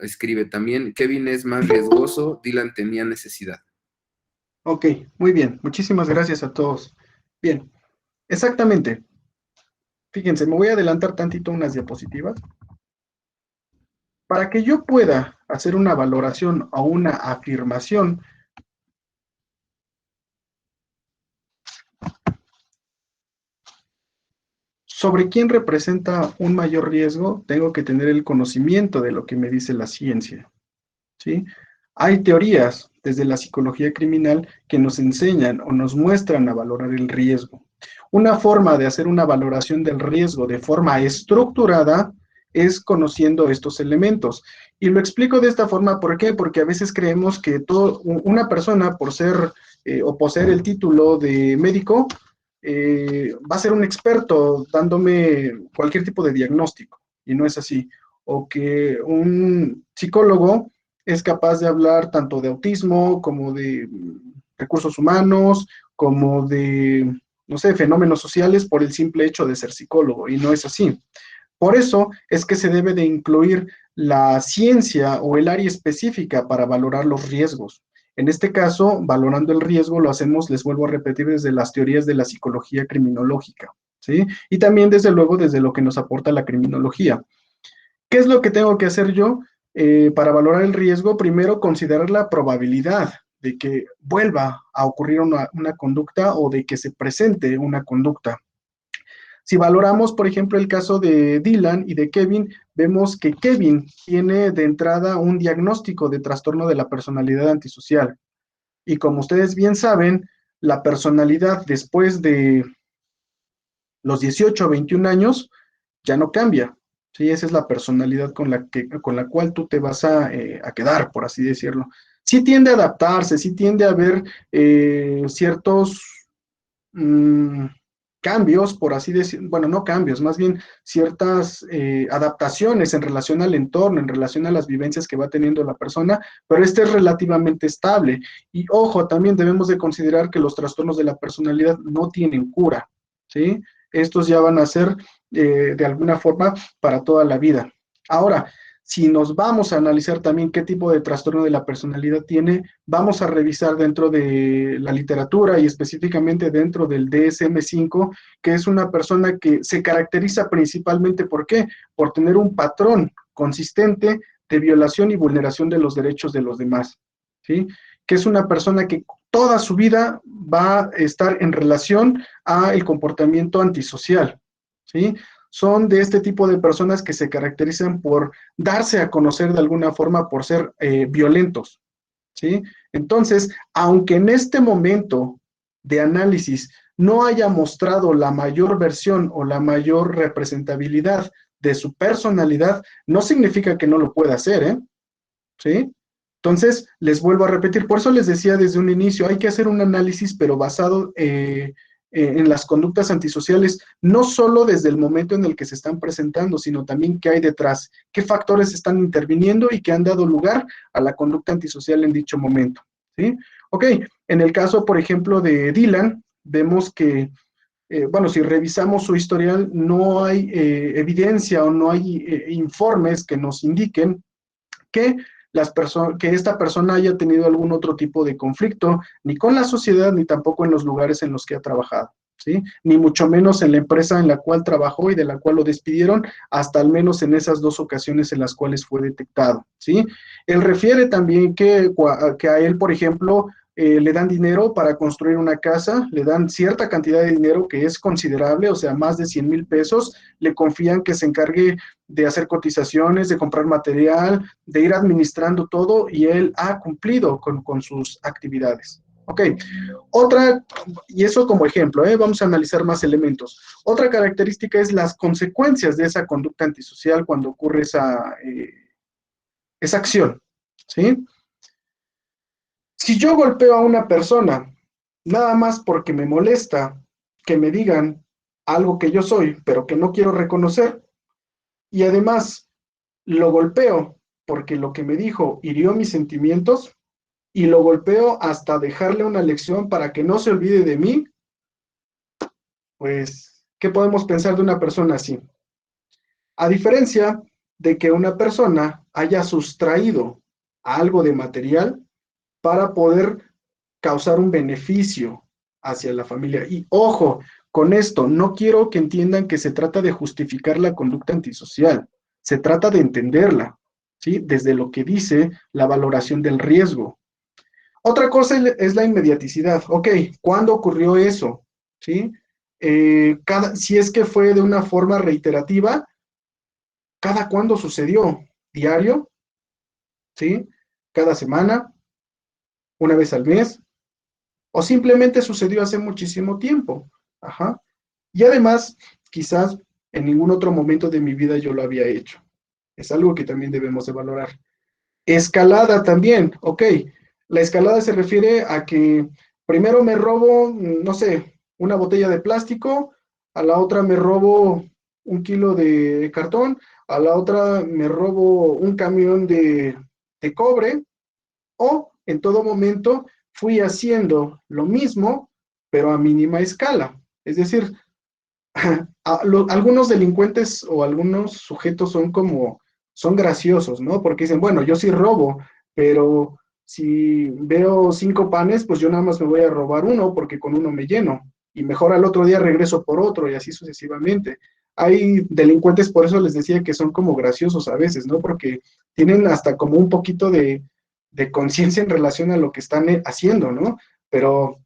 escribe también, Kevin es más riesgoso, Dylan tenía necesidad.
Ok, muy bien. Muchísimas gracias a todos. Bien, exactamente. Fíjense, me voy a adelantar tantito unas diapositivas. Para que yo pueda hacer una valoración o una afirmación sobre quién representa un mayor riesgo, tengo que tener el conocimiento de lo que me dice la ciencia, ¿sí? Hay teorías desde la psicología criminal que nos enseñan o nos muestran a valorar el riesgo. Una forma de hacer una valoración del riesgo de forma estructurada es conociendo estos elementos. Y lo explico de esta forma, ¿por qué? Porque a veces creemos que una persona por ser o poseer el título de médico va a ser un experto dándome cualquier tipo de diagnóstico, y no es así. O que un psicólogo es capaz de hablar tanto de autismo como de recursos humanos, como de, no sé, fenómenos sociales por el simple hecho de ser psicólogo, y no es así. Por eso es que se debe de incluir la ciencia o el área específica para valorar los riesgos. En este caso, valorando el riesgo, lo hacemos, les vuelvo a repetir, desde las teorías de la psicología criminológica, ¿sí? Y también, desde luego, desde lo que nos aporta la criminología. ¿Qué es lo que tengo que hacer yo para valorar el riesgo? Primero, considerar la probabilidad de que vuelva a ocurrir una conducta o de que se presente una conducta. Si valoramos, por ejemplo, el caso de Dylan y de Kevin, vemos que Kevin tiene de entrada un diagnóstico de trastorno de la personalidad antisocial. Y como ustedes bien saben, la personalidad después de los 18 o 21 años ya no cambia. Sí, esa es la personalidad con la cual tú te vas a quedar, por así decirlo. sí tiende a adaptarse, sí tiende a haber ciertos mm, cambios, por así decir, bueno, no cambios, más bien ciertas adaptaciones en relación al entorno, en relación a las vivencias que va teniendo la persona, pero este es relativamente estable. Y ojo, también debemos de considerar que los trastornos de la personalidad no tienen cura, ¿sí? Estos ya van a ser de alguna forma para toda la vida. Ahora, si nos vamos a analizar también qué tipo de trastorno de la personalidad tiene, vamos a revisar dentro de la literatura y específicamente dentro del DSM-5, que es una persona que se caracteriza principalmente, ¿por qué? Por tener un patrón consistente de violación y vulneración de los derechos de los demás, ¿sí? Que es una persona que toda su vida va a estar en relación al comportamiento antisocial, ¿sí? Son de este tipo de personas que se caracterizan por darse a conocer de alguna forma por ser violentos, ¿sí? Entonces, aunque en este momento de análisis no haya mostrado la mayor versión o la mayor representabilidad de su personalidad, no significa que no lo pueda hacer, ¿eh? ¿Sí? Entonces, les vuelvo a repetir, por eso les decía desde un inicio, hay que hacer un análisis, pero basado en las conductas antisociales, no solo desde el momento en el que se están presentando, sino también qué hay detrás, qué factores están interviniendo y que han dado lugar a la conducta antisocial en dicho momento. ¿Sí? Ok, en el caso, por ejemplo, de Dylan, vemos que bueno, si revisamos su historial, no hay evidencia o no hay informes que nos indiquen que, que esta persona haya tenido algún otro tipo de conflicto, ni con la sociedad, ni tampoco en los lugares en los que ha trabajado, ¿sí? Ni mucho menos en la empresa en la cual trabajó y de la cual lo despidieron, hasta al menos en esas 2 ocasiones en las cuales fue detectado, ¿sí? Él refiere también que a él, por ejemplo, le dan dinero para construir una casa, le dan cierta cantidad de dinero que es considerable, o sea, más de 100,000 pesos, le confían que se encargue de hacer cotizaciones, de comprar material, de ir administrando todo y él ha cumplido con sus actividades. Ok, otra, y eso como ejemplo, vamos a analizar más elementos. Otra característica es las consecuencias de esa conducta antisocial cuando ocurre esa acción, ¿sí? Si yo golpeo a una persona nada más porque me molesta que me digan algo que yo soy, pero que no quiero reconocer, y además lo golpeo porque lo que me dijo hirió mis sentimientos y lo golpeo hasta dejarle una lección para que no se olvide de mí, pues, ¿qué podemos pensar de una persona así? A diferencia de que una persona haya sustraído algo de material para poder causar un beneficio hacia la familia. Y ojo, con esto, no quiero que entiendan que se trata de justificar la conducta antisocial, se trata de entenderla, ¿sí? Desde lo que dice la valoración del riesgo. Otra cosa es la inmediaticidad. Ok, ¿cuándo ocurrió eso? ¿Sí? Si es que fue de una forma reiterativa, ¿cada cuándo sucedió? ¿Diario? ¿Sí? ¿Cada semana? ¿Una vez al mes? ¿O simplemente sucedió hace muchísimo tiempo? Ajá. Y además, quizás en ningún otro momento de mi vida yo lo había hecho. Es algo que también debemos de valorar. Escalada también, ok. La escalada se refiere a que primero me robo, no sé, una botella de plástico, a la otra me robo 1 kilo de cartón, a la otra me robo un camión de cobre, o en todo momento fui haciendo lo mismo, pero a mínima escala. Es decir, algunos delincuentes o algunos sujetos son graciosos, ¿no? Porque dicen, bueno, yo sí robo, pero si veo 5 panes, pues yo nada más me voy a robar uno porque con uno me lleno y mejor al otro día regreso por otro y así sucesivamente. Hay delincuentes, por eso les decía que son como graciosos a veces, ¿no? Porque tienen hasta como un poquito de conciencia en relación a lo que están haciendo, ¿no? Pero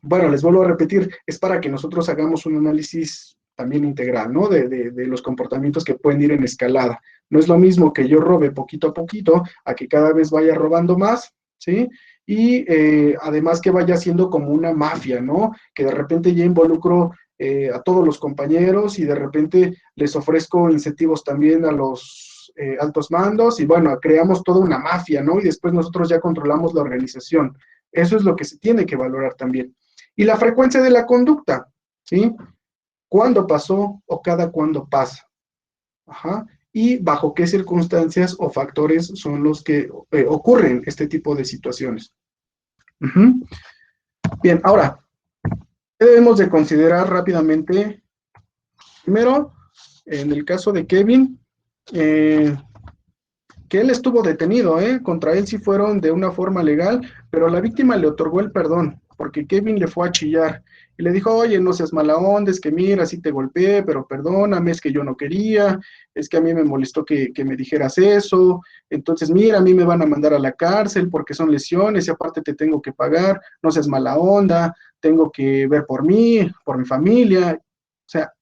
bueno, les vuelvo a repetir, es para que nosotros hagamos un análisis también integral, ¿no? De los comportamientos que pueden ir en escalada. No es lo mismo que yo robe poquito a poquito, a que cada vez vaya robando más, ¿sí? Y además que vaya siendo como una mafia, ¿no? Que de repente ya involucro a todos los compañeros y de repente les ofrezco incentivos también a los altos mandos y bueno, creamos toda una mafia, ¿no? Y después nosotros ya controlamos la organización. Eso es lo que se tiene que valorar también. Y la frecuencia de la conducta, ¿sí? ¿Cuándo pasó o cada cuándo pasa? Ajá. Y bajo qué circunstancias o factores son los que ocurren este tipo de situaciones. Uh-huh. Bien, ahora, ¿qué debemos de considerar rápidamente? Primero, en el caso de Kevin, que él estuvo detenido, contra él sí fueron de una forma legal, pero la víctima le otorgó el perdón, porque Kevin le fue a chillar y le dijo, oye, no seas mala onda, es que mira, sí te golpeé, pero perdóname, es que yo no quería, es que a mí me molestó que me dijeras eso, entonces mira, a mí me van a mandar a la cárcel porque son lesiones y aparte te tengo que pagar, no seas mala onda, tengo que ver por mí, por mi familia, o sea,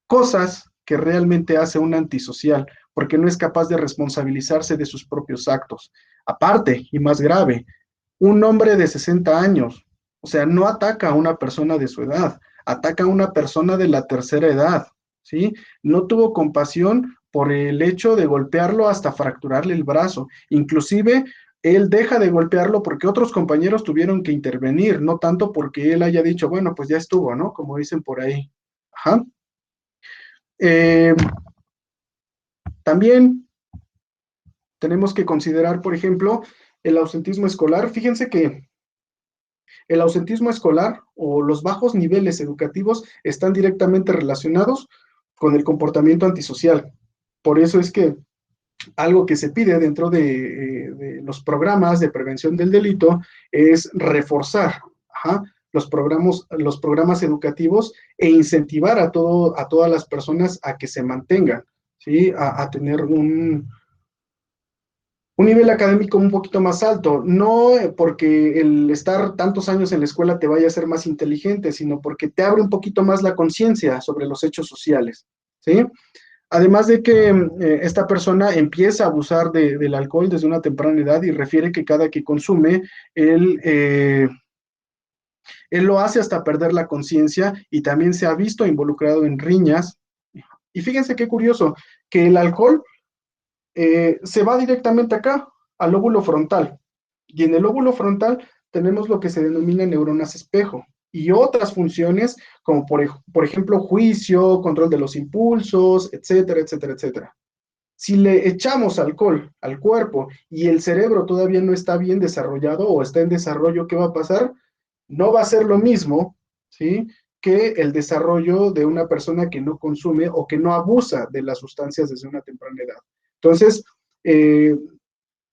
cosas que realmente hace un antisocial, porque no es capaz de responsabilizarse de sus propios actos. Aparte, y más grave, un hombre de 60 años, o sea, no ataca a una persona de su edad, ataca a una persona de la tercera edad, ¿sí? No tuvo compasión por el hecho de golpearlo hasta fracturarle el brazo. Inclusive, él deja de golpearlo porque otros compañeros tuvieron que intervenir, no tanto porque él haya dicho, bueno, pues ya estuvo, ¿no? Como dicen por ahí. Ajá. Eh, También tenemos que considerar, por ejemplo, el ausentismo escolar. Fíjense que el ausentismo escolar o los bajos niveles educativos están directamente relacionados con el comportamiento antisocial. Por eso es que algo que se pide dentro de los programas de prevención del delito es reforzar, ajá, los programas educativos e incentivar a todas las personas a que se mantengan, ¿sí? A tener un nivel académico un poquito más alto, no porque el estar tantos años en la escuela te vaya a hacer más inteligente, sino porque te abre un poquito más la conciencia sobre los hechos sociales, ¿sí? Además de que esta persona empieza a abusar del alcohol desde una temprana edad y refiere que cada que consume, él lo hace hasta perder la conciencia y también se ha visto involucrado en riñas. Y fíjense qué curioso, que el alcohol se va directamente acá, al lóbulo frontal. Y en el lóbulo frontal tenemos lo que se denomina neuronas espejo y otras funciones como por ejemplo juicio, control de los impulsos, etcétera, etcétera, etcétera. Si le echamos alcohol al cuerpo y el cerebro todavía no está bien desarrollado o está en desarrollo, ¿qué va a pasar? No va a ser lo mismo, ¿sí? Que el desarrollo de una persona que no consume o que no abusa de las sustancias desde una temprana edad. Entonces,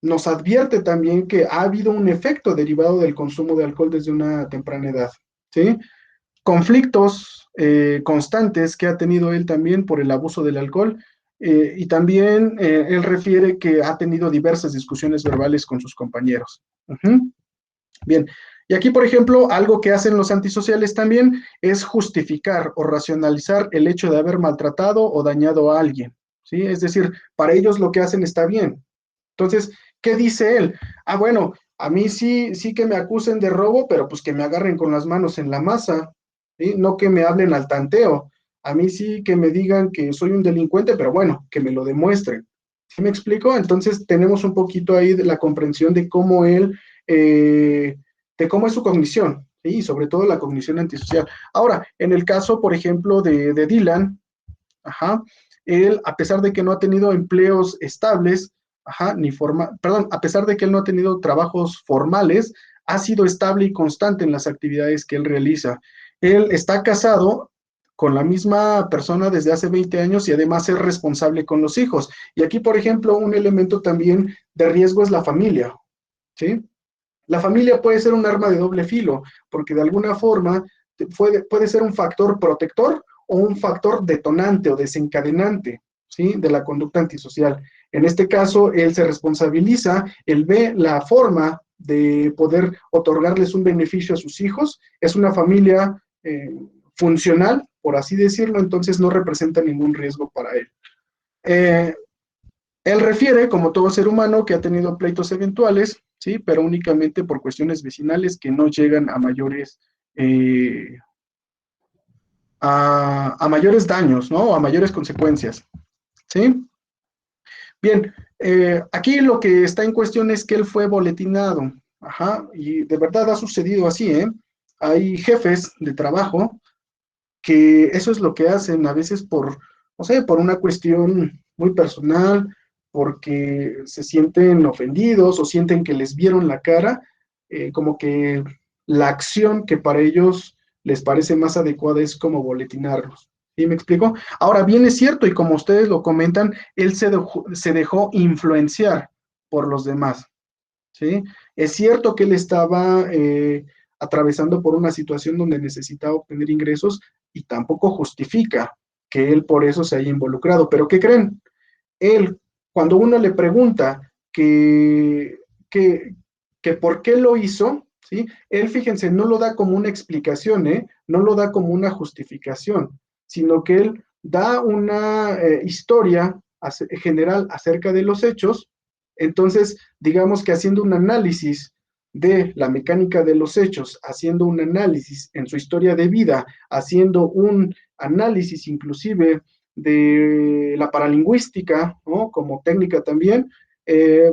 nos advierte también que ha habido un efecto derivado del consumo de alcohol desde una temprana edad, ¿sí? Conflictos constantes que ha tenido él también por el abuso del alcohol y también él refiere que ha tenido diversas discusiones verbales con sus compañeros. Bien, y aquí, por ejemplo, algo que hacen los antisociales también es justificar o racionalizar el hecho de haber maltratado o dañado a alguien, ¿sí? Es decir, para ellos lo que hacen está bien. Entonces, ¿qué dice él? Ah, bueno, a mí sí que me acusen de robo, pero pues que me agarren con las manos en la masa, ¿sí? No que me hablen al tanteo. A mí sí que me digan que soy un delincuente, pero bueno, que me lo demuestren. ¿Sí me explico? Entonces tenemos un poquito ahí de la comprensión de cómo él, de cómo es su cognición, ¿sí? Y sobre todo la cognición antisocial. Ahora, en el caso, por ejemplo, de Dylan, ajá, él, a pesar de que no ha tenido empleos estables, ajá, perdón, a pesar de que él no ha tenido trabajos formales, ha sido estable y constante en las actividades que él realiza. Él está casado con la misma persona desde hace 20 años y además es responsable con los hijos. Y aquí, por ejemplo, un elemento también de riesgo es la familia, ¿sí? La familia puede ser un arma de doble filo, porque de alguna forma puede ser un factor protector o un factor detonante o desencadenante, ¿sí? De la conducta antisocial. En este caso, él se responsabiliza, él ve la forma de poder otorgarles un beneficio a sus hijos, es una familia funcional, por así decirlo, entonces no representa ningún riesgo para él. Él refiere, como todo ser humano, que ha tenido pleitos eventuales, ¿sí? Pero únicamente por cuestiones vecinales que no llegan a mayores daños, ¿no? A mayores consecuencias, ¿sí? Bien, aquí lo que está en cuestión es que él fue boletinado, ajá, y de verdad ha sucedido así, ¿eh? Hay jefes de trabajo que eso es lo que hacen a veces por, no sé, por una cuestión muy personal, porque se sienten ofendidos o sienten que les vieron la cara, como que la acción que para ellos les parece más adecuada es como boletinarlos. ¿Sí me explico? Ahora bien es cierto, y como ustedes lo comentan, él se dejó influenciar por los demás. ¿Sí? Es cierto que él estaba atravesando por una situación donde necesitaba obtener ingresos y tampoco justifica que él por eso se haya involucrado. Pero ¿qué creen? Él, cuando uno le pregunta que, que por qué lo hizo, ¿sí? Él, fíjense, no lo da como una explicación, ¿eh? No lo da como una justificación, sino que él da una historia general acerca de los hechos. Entonces, digamos que haciendo un análisis de la mecánica de los hechos, haciendo un análisis en su historia de vida, haciendo un análisis inclusive de la paralingüística, ¿no? Como técnica también,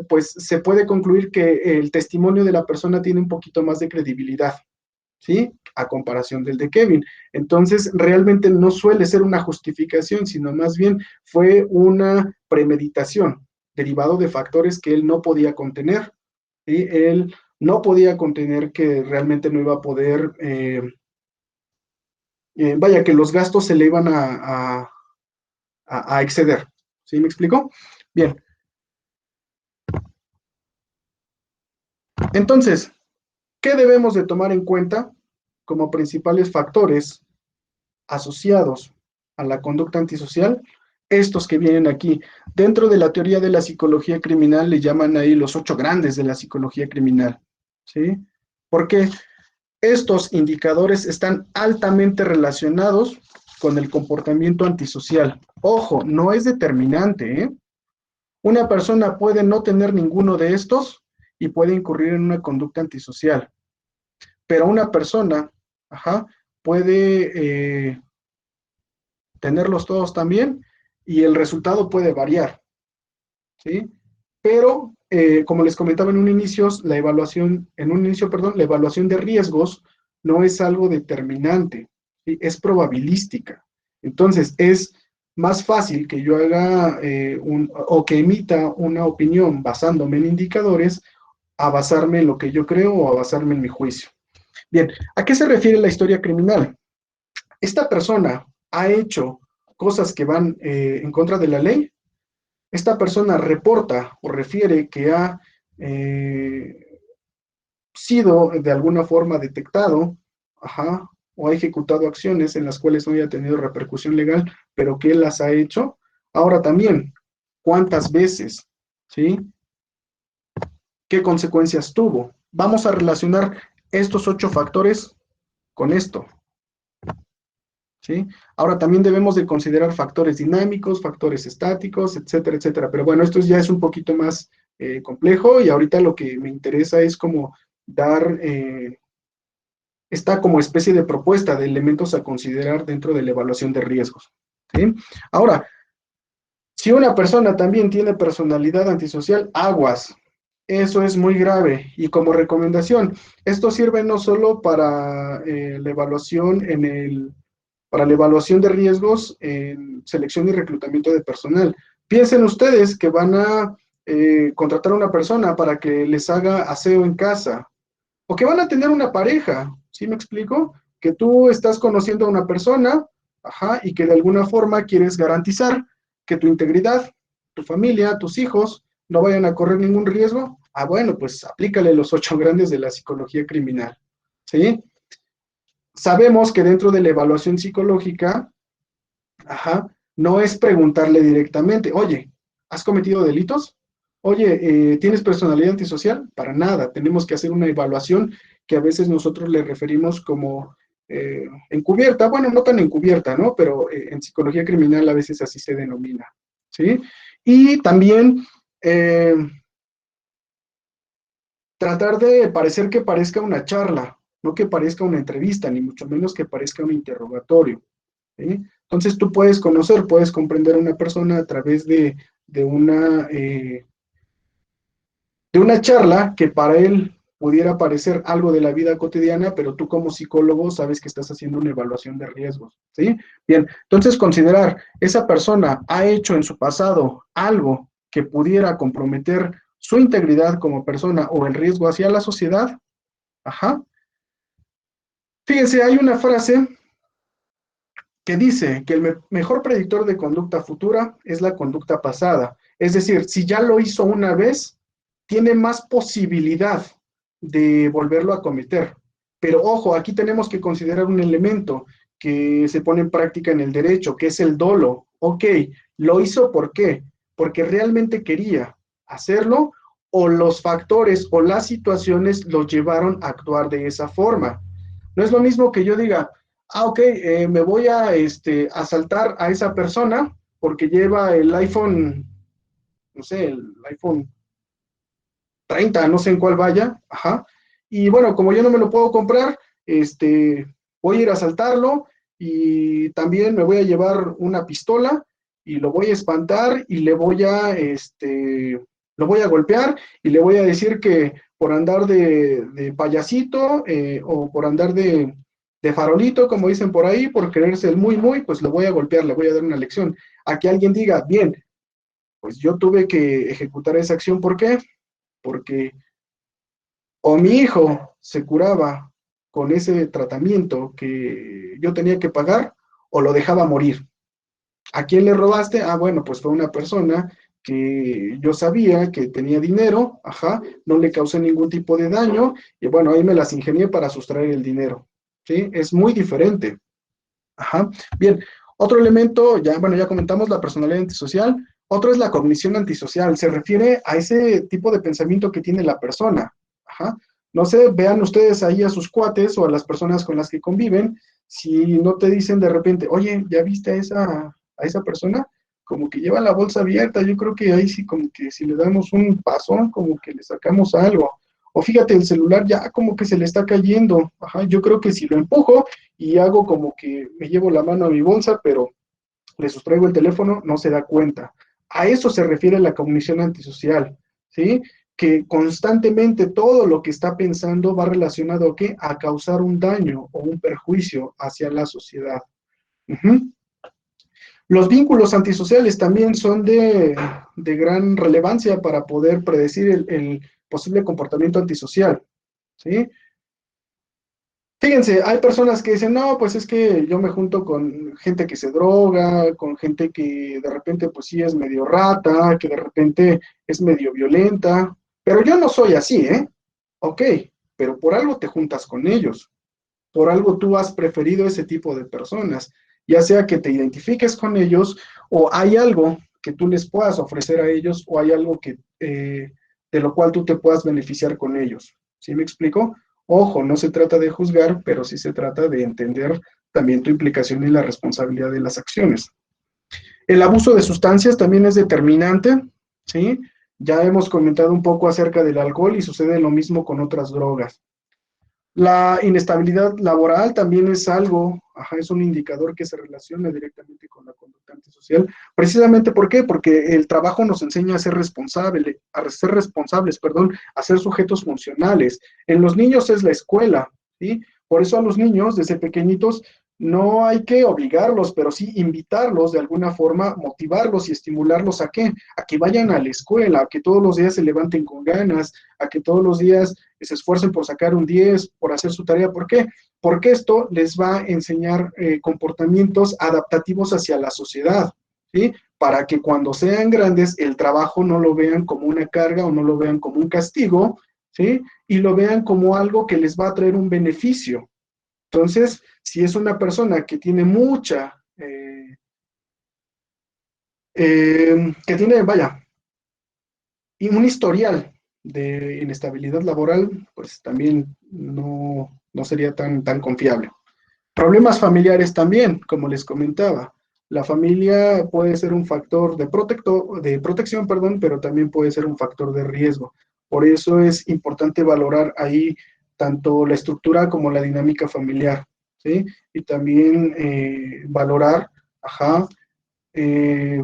pues se puede concluir que el testimonio de la persona tiene un poquito más de credibilidad, ¿sí? A comparación del de Kevin. Entonces, realmente no suele ser una justificación, sino más bien fue una premeditación, derivado de factores que él no podía contener, ¿sí? Él no podía contener que realmente no iba a poder, vaya, que los gastos se le iban a exceder. ¿Sí me explico? Bien, entonces, ¿qué debemos de tomar en cuenta como principales factores asociados a la conducta antisocial? Estos que vienen aquí. Dentro de la teoría de la psicología criminal le llaman ahí los 8 grandes de la psicología criminal. ¿Sí? Porque estos indicadores están altamente relacionados con el comportamiento antisocial. Ojo, no es determinante, ¿eh? Una persona puede no tener ninguno de estos y puede incurrir en una conducta antisocial, pero una persona, ajá, puede tenerlos todos también y el resultado puede variar, ¿sí? Pero, como les comentaba en un inicio, perdón, la evaluación de riesgos no es algo determinante, ¿sí? Es probabilística. Entonces, es más fácil que yo haga o que emita una opinión basándome en indicadores a basarme en lo que yo creo o a basarme en mi juicio. Bien, ¿a qué se refiere la historia criminal? Esta persona ha hecho cosas que van en contra de la ley. Esta persona reporta o refiere que ha sido de alguna forma detectado, ajá, o ha ejecutado acciones en las cuales no haya tenido repercusión legal, pero que él las ha hecho. Ahora también, ¿cuántas veces? ¿Sí? ¿Qué consecuencias tuvo? Vamos a relacionar estos 8 factores con esto. ¿Sí? Ahora también debemos de considerar factores dinámicos, factores estáticos, etcétera, etcétera. Pero bueno, esto ya es un poquito más complejo y ahorita lo que me interesa es como dar esta como especie de propuesta de elementos a considerar dentro de la evaluación de riesgos. ¿Sí? Ahora, si una persona también tiene personalidad antisocial, aguas. Eso es muy grave. Y como recomendación, esto sirve no solo para la evaluación para la evaluación de riesgos en selección y reclutamiento de personal. Piensen ustedes que van a contratar a una persona para que les haga aseo en casa o que van a tener una pareja, ¿sí me explico? Que tú estás conociendo a una persona, ajá, y que de alguna forma quieres garantizar que tu integridad, tu familia, tus hijos no vayan a correr ningún riesgo. Ah, bueno, pues aplícale los 8 grandes de la psicología criminal, ¿sí? Sabemos que dentro de la evaluación psicológica, ajá, no es preguntarle directamente, oye, ¿has cometido delitos? Oye, ¿tienes personalidad antisocial? Para nada, tenemos que hacer una evaluación que a veces nosotros le referimos como encubierta, bueno, no tan encubierta, ¿no? Pero en psicología criminal a veces así se denomina, ¿sí? Y también tratar de parecer que parezca una charla, no que parezca una entrevista, ni mucho menos que parezca un interrogatorio. ¿Sí? Entonces tú puedes conocer, puedes comprender a una persona a través de una charla que para él pudiera parecer algo de la vida cotidiana, pero tú como psicólogo sabes que estás haciendo una evaluación de riesgos, ¿sí? Bien, entonces considerar, esa persona ha hecho en su pasado algo que pudiera comprometer su integridad como persona o el riesgo hacia la sociedad, ajá. Fíjense, hay una frase que dice que el mejor predictor de conducta futura es la conducta pasada. Es decir, si ya lo hizo una vez, tiene más posibilidad de volverlo a cometer. Pero ojo, aquí tenemos que considerar un elemento que se pone en práctica en el derecho, que es el dolo. Ok, lo hizo ¿por qué? Porque realmente quería hacerlo o los factores o las situaciones lo llevaron a actuar de esa forma. No es lo mismo que yo diga, ok, me voy a asaltar a esa persona porque lleva el iPhone, no sé, el iPhone 30, no sé en cuál vaya, ajá. Y bueno, como yo no me lo puedo comprar, voy a ir a asaltarlo y también me voy a llevar una pistola y lo voy a espantar y lo voy a golpear y le voy a decir que por andar de payasito o por andar de farolito, como dicen por ahí, por creerse el muy, muy, pues lo voy a golpear, le voy a dar una lección. A que alguien diga, bien, pues yo tuve que ejecutar esa acción, ¿por qué? Porque o mi hijo se curaba con ese tratamiento que yo tenía que pagar o lo dejaba morir. ¿A quién le robaste? Ah, bueno, pues fue una persona que yo sabía que tenía dinero, ajá, no le causé ningún tipo de daño y bueno, ahí me las ingenié para sustraer el dinero, ¿sí? Es muy diferente. Ajá. Bien, otro elemento, ya, bueno, ya comentamos la personalidad antisocial. Otro es la cognición antisocial. Se refiere a ese tipo de pensamiento que tiene la persona. Ajá. No sé, vean ustedes ahí a sus cuates o a las personas con las que conviven, si no te dicen de repente, oye, ¿ya viste a esa persona? Como que lleva la bolsa abierta. Yo creo que ahí sí, como que si le damos un pasón, como que le sacamos algo. O fíjate, el celular ya como que se le está cayendo. Ajá, yo creo que si lo empujo, y hago como que me llevo la mano a mi bolsa, pero le sustraigo el teléfono, no se da cuenta. A eso se refiere la cognición antisocial, ¿sí? Que constantemente todo lo que está pensando va relacionado a qué? A causar un daño o un perjuicio hacia la sociedad. Uh-huh. Los vínculos antisociales también son de gran relevancia para poder predecir el posible comportamiento antisocial, ¿sí? Fíjense, hay personas que dicen, no, pues es que yo me junto con gente que se droga, con gente que de repente pues sí es medio rata, que de repente es medio violenta, pero yo no soy así, ¿eh? Ok, pero por algo te juntas con ellos, por algo tú has preferido ese tipo de personas, ya sea que te identifiques con ellos o hay algo que tú les puedas ofrecer a ellos o hay algo de lo cual tú te puedas beneficiar con ellos. ¿Sí me explico? Ojo, no se trata de juzgar, pero sí se trata de entender también tu implicación y la responsabilidad de las acciones. El abuso de sustancias también es determinante, ¿sí? Ya hemos comentado un poco acerca del alcohol y sucede lo mismo con otras drogas. La inestabilidad laboral también es algo, ajá, es un indicador que se relaciona directamente con la conducta antisocial. Precisamente, ¿por qué? Porque el trabajo nos enseña a ser responsables, perdón, a ser sujetos funcionales. En los niños es la escuela, ¿sí? Por eso a los niños desde pequeñitos no hay que obligarlos, pero sí invitarlos de alguna forma, motivarlos y estimularlos a qué? A que vayan a la escuela, a que todos los días se levanten con ganas, a que todos los días se esfuercen por sacar un 10, por hacer su tarea. ¿Por qué? Porque esto les va a enseñar comportamientos adaptativos hacia la sociedad, ¿sí? Para que cuando sean grandes el trabajo no lo vean como una carga o no lo vean como un castigo, ¿sí? Y lo vean como algo que les va a traer un beneficio. Entonces, si es una persona que tiene que tiene, vaya, y un historial de inestabilidad laboral, pues también no sería tan confiable. Problemas familiares también, como les comentaba. La familia puede ser un factor de protección, perdón, pero también puede ser un factor de riesgo. Por eso es importante valorar ahí tanto la estructura como la dinámica familiar, ¿sí? Y también valorar, ajá, eh,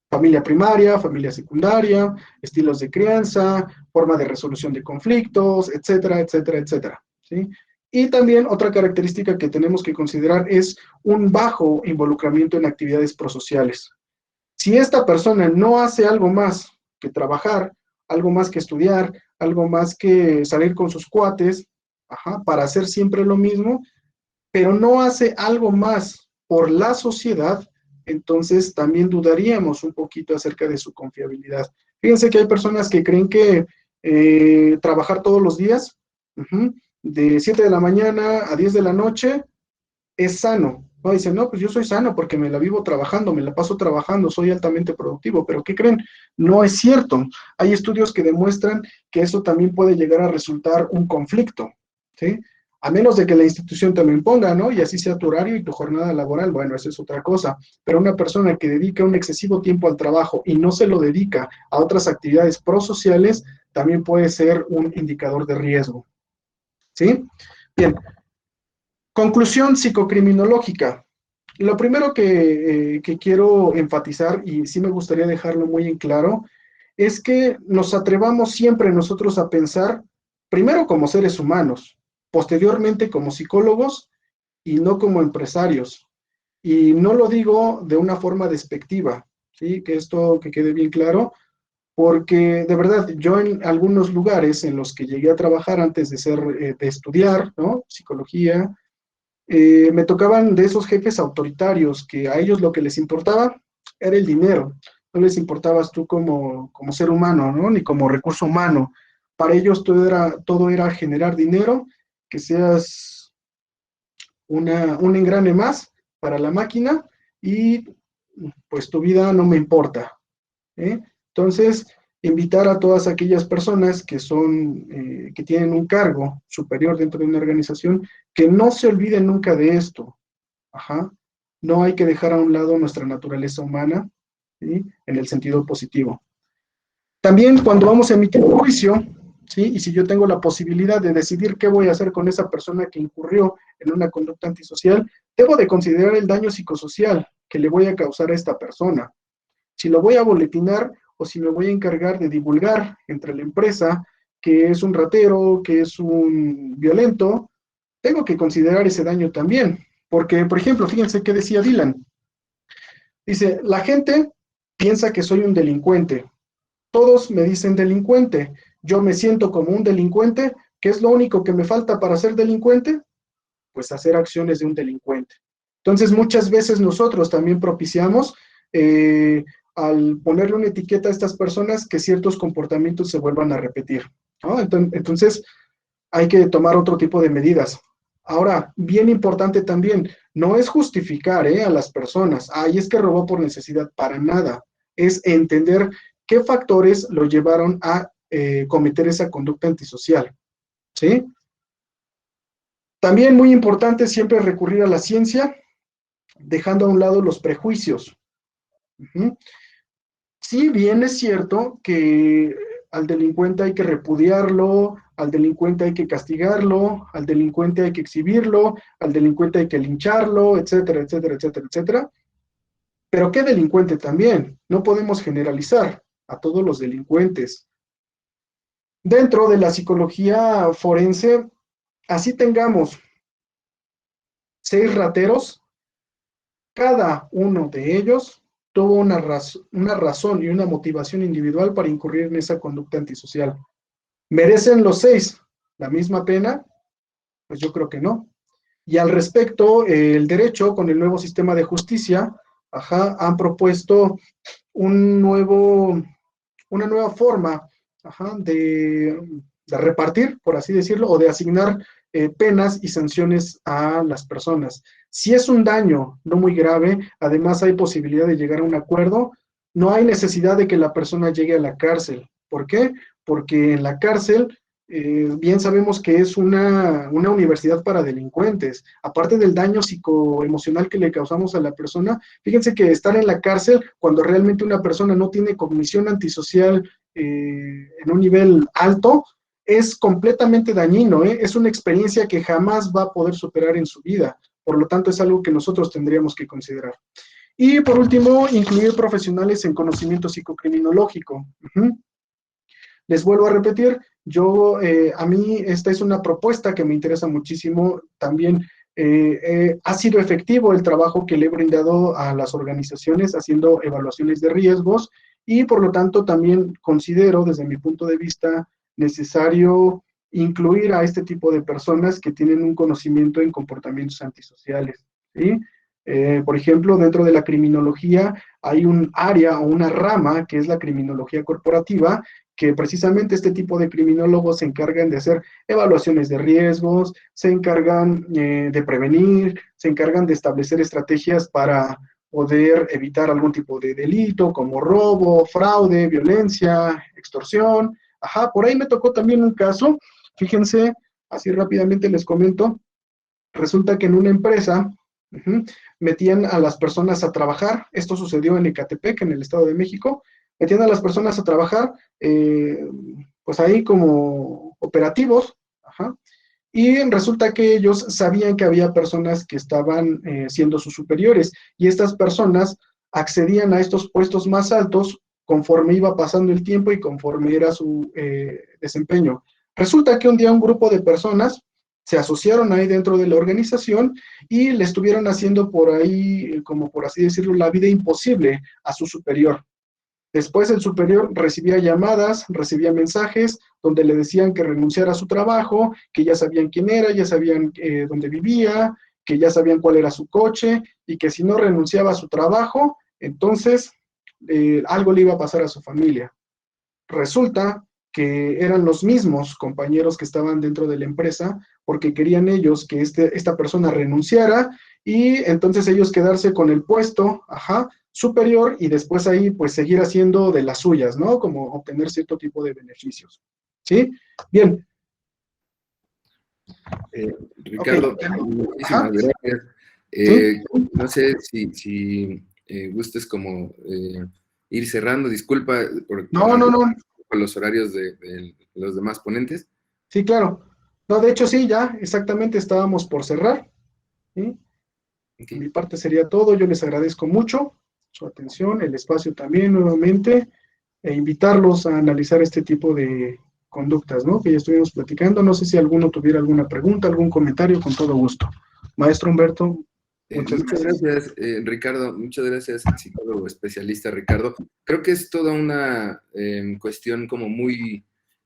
Familia primaria, familia secundaria, estilos de crianza, forma de resolución de conflictos, etcétera, etcétera, etcétera, ¿sí? Y también otra característica que tenemos que considerar es un bajo involucramiento en actividades prosociales. Si esta persona no hace algo más que trabajar, algo más que estudiar, algo más que salir con sus cuates, para hacer siempre lo mismo, pero no hace algo más por la sociedad, entonces también dudaríamos un poquito acerca de su confiabilidad. Fíjense que hay personas que creen que trabajar todos los días, de 7 de la mañana a 10 de la noche, es sano. No, dicen, no, pues yo soy sano porque me la vivo trabajando, me la paso trabajando, soy altamente productivo, pero ¿qué creen? No es cierto. Hay estudios que demuestran que eso también puede llegar a resultar un conflicto, ¿sí? A menos de que la institución te lo imponga, ¿no? Y así sea tu horario y tu jornada laboral, bueno, eso es otra cosa. Pero una persona que dedica un excesivo tiempo al trabajo y no se lo dedica a otras actividades prosociales, también puede ser un indicador de riesgo, ¿sí? Bien, conclusión psicocriminológica. Lo primero que quiero enfatizar, y sí me gustaría dejarlo muy en claro, es que nos atrevamos siempre nosotros a pensar, primero como seres humanos, posteriormente como psicólogos y no como empresarios. Y no lo digo de una forma despectiva, ¿sí? Que esto que quede bien claro, porque de verdad yo en algunos lugares en los que llegué a trabajar antes de ser, de estudiar, ¿no? Psicología, me tocaban de esos jefes autoritarios que a ellos lo que les importaba era el dinero, no les importabas tú como ser humano, ¿no? Ni como recurso humano. Para ellos todo era generar dinero, que seas un engrane más para la máquina y pues tu vida no me importa, ¿eh? Entonces, invitar a todas aquellas personas que que tienen un cargo superior dentro de una organización, que no se olviden nunca de esto. No hay que dejar a un lado nuestra naturaleza humana, ¿sí? En el sentido positivo. También cuando vamos a emitir un juicio, ¿sí? Y si yo tengo la posibilidad de decidir qué voy a hacer con esa persona que incurrió en una conducta antisocial, debo de considerar el daño psicosocial que le voy a causar a esta persona. Si lo voy a boletinar o si me voy a encargar de divulgar entre la empresa que es un ratero, que es un violento, tengo que considerar ese daño también. Porque, por ejemplo, fíjense qué decía Dylan. Dice, la gente piensa que soy un delincuente. Todos me dicen delincuente. Yo me siento como un delincuente. ¿Qué es lo único que me falta para ser delincuente? Pues hacer acciones de un delincuente. Entonces, muchas veces nosotros también propiciamos, al ponerle una etiqueta a estas personas, que ciertos comportamientos se vuelvan a repetir, ¿no? Entonces, hay que tomar otro tipo de medidas. Ahora, bien importante también, no es justificar, a las personas, ay, es que robó por necesidad, para nada. Es entender qué factores lo llevaron a cometer esa conducta antisocial, ¿sí? También muy importante siempre recurrir a la ciencia, dejando a un lado los prejuicios. Si bien es cierto que al delincuente hay que repudiarlo, al delincuente hay que castigarlo, al delincuente hay que exhibirlo, al delincuente hay que lincharlo, etcétera, etcétera, etcétera, etcétera. Pero ¿qué delincuente también? No podemos generalizar a todos los delincuentes. Dentro de la psicología forense, así tengamos 6 rateros, cada uno de ellos tuvo una razón y una motivación individual para incurrir en esa conducta antisocial. ¿Merecen los 6 la misma pena? Pues yo creo que no. Y al respecto, el derecho con el nuevo sistema de justicia, han propuesto un nuevo, una nueva forma, de repartir, por así decirlo, o de asignar penas y sanciones a las personas. Si es un daño no muy grave, además hay posibilidad de llegar a un acuerdo, no hay necesidad de que la persona llegue a la cárcel. ¿Por qué? Porque en la cárcel, bien sabemos que es una universidad para delincuentes. Aparte del daño psicoemocional que le causamos a la persona, fíjense que estar en la cárcel cuando realmente una persona no tiene cognición antisocial en un nivel alto, es completamente dañino, es una experiencia que jamás va a poder superar en su vida. Por lo tanto, es algo que nosotros tendríamos que considerar. Y por último, incluir profesionales en conocimiento psicocriminológico. Les vuelvo a repetir, a mí esta es una propuesta que me interesa muchísimo. También ha sido efectivo el trabajo que le he brindado a las organizaciones haciendo evaluaciones de riesgos y por lo tanto también considero desde mi punto de vista necesario incluir a este tipo de personas que tienen un conocimiento en comportamientos antisociales, ¿sí? Por ejemplo, dentro de la criminología hay un área o una rama que es la criminología corporativa, que precisamente este tipo de criminólogos se encargan de hacer evaluaciones de riesgos, se encargan de prevenir, se encargan de establecer estrategias para poder evitar algún tipo de delito como robo, fraude, violencia, extorsión. Ajá, por ahí me tocó también un caso, fíjense, así rápidamente les comento, resulta que en una empresa metían a las personas a trabajar, esto sucedió en Ecatepec, en el Estado de México, metían a las personas a trabajar, pues ahí como operativos, ajá, y resulta que ellos sabían que había personas que estaban siendo sus superiores, y estas personas accedían a estos puestos más altos conforme iba pasando el tiempo y conforme era su desempeño. Resulta que un día un grupo de personas se asociaron ahí dentro de la organización y le estuvieron haciendo por ahí, como por así decirlo, la vida imposible a su superior. Después el superior recibía llamadas, recibía mensajes donde le decían que renunciara a su trabajo, que ya sabían quién era, ya sabían dónde vivía, que ya sabían cuál era su coche y que si no renunciaba a su trabajo, entonces algo le iba a pasar a su familia. Resulta que eran los mismos compañeros que estaban dentro de la empresa porque querían ellos que esta persona renunciara y entonces ellos quedarse con el puesto, ajá, superior y después ahí pues seguir haciendo de las suyas, ¿no? Como obtener cierto tipo de beneficios. ¿Sí? Bien.
Ricardo,
Ok.
muchísimas
Ajá.
gracias.
¿Sí?
No sé si gustes como ir cerrando. Disculpa por
No,
tomar
no, no.
los horarios de los demás ponentes.
Sí, claro. No, de hecho sí, ya exactamente estábamos por cerrar. ¿Sí?
Ok.
De mi parte sería todo. Yo les agradezco mucho su atención, el espacio también nuevamente, e invitarlos a analizar este tipo de conductas, ¿no? Que ya estuvimos platicando. No sé si alguno tuviera alguna pregunta, algún comentario, con todo gusto. Maestro Humberto, muchas
Muchas
gracias.
gracias, Ricardo. Muchas gracias, psicólogo especialista Ricardo. Creo que es toda una cuestión como muy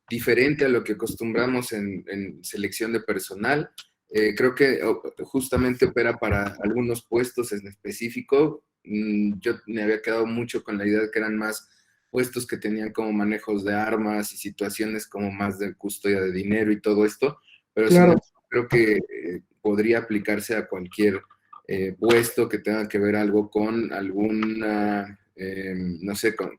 diferente a lo que acostumbramos en selección de personal. Creo que justamente opera para algunos puestos en específico. Yo me había quedado mucho con la idea de que eran más puestos que tenían como manejos de armas y situaciones como más de custodia de dinero y todo esto, pero sin
Claro,
embargo creo que podría aplicarse a cualquier puesto que tenga que ver algo con alguna, no sé, con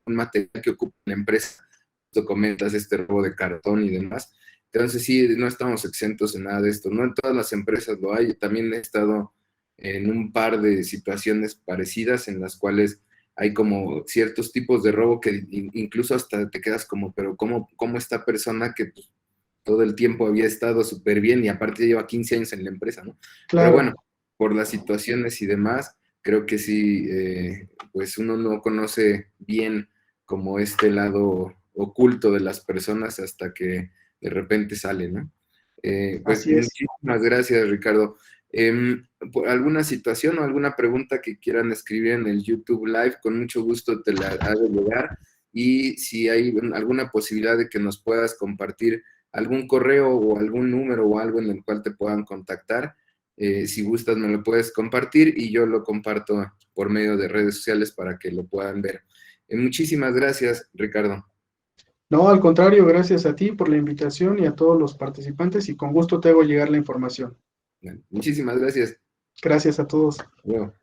un material que ocupa la empresa. Tú comentas este robo de cartón y demás. Entonces sí, no estamos exentos en nada de esto. No en todas las empresas lo hay. También he estado en un par de situaciones parecidas en las cuales hay como ciertos tipos de robo que incluso hasta te quedas como, pero ¿cómo esta persona que pues, todo el tiempo había estado súper bien y aparte lleva 15 años en la empresa, ¿no? Pero
claro.
bueno, por las situaciones y demás, creo que sí, pues uno no conoce bien como este lado oculto de las personas hasta que de repente sale, ¿no? Pues
Así es.
muchísimas gracias, Ricardo. ¿Por alguna situación o alguna pregunta que quieran escribir en el YouTube Live, con mucho gusto te la hago llegar. Y si hay alguna posibilidad de que nos puedas compartir algún correo o algún número o algo en el cual te puedan contactar, si gustas me lo puedes compartir y yo lo comparto por medio de redes sociales para que lo puedan ver. Muchísimas gracias, Ricardo.
No, al contrario, gracias a ti por la invitación y a todos los participantes y con gusto te hago llegar la información.
Bueno, muchísimas gracias.
Gracias a todos.
Hasta luego.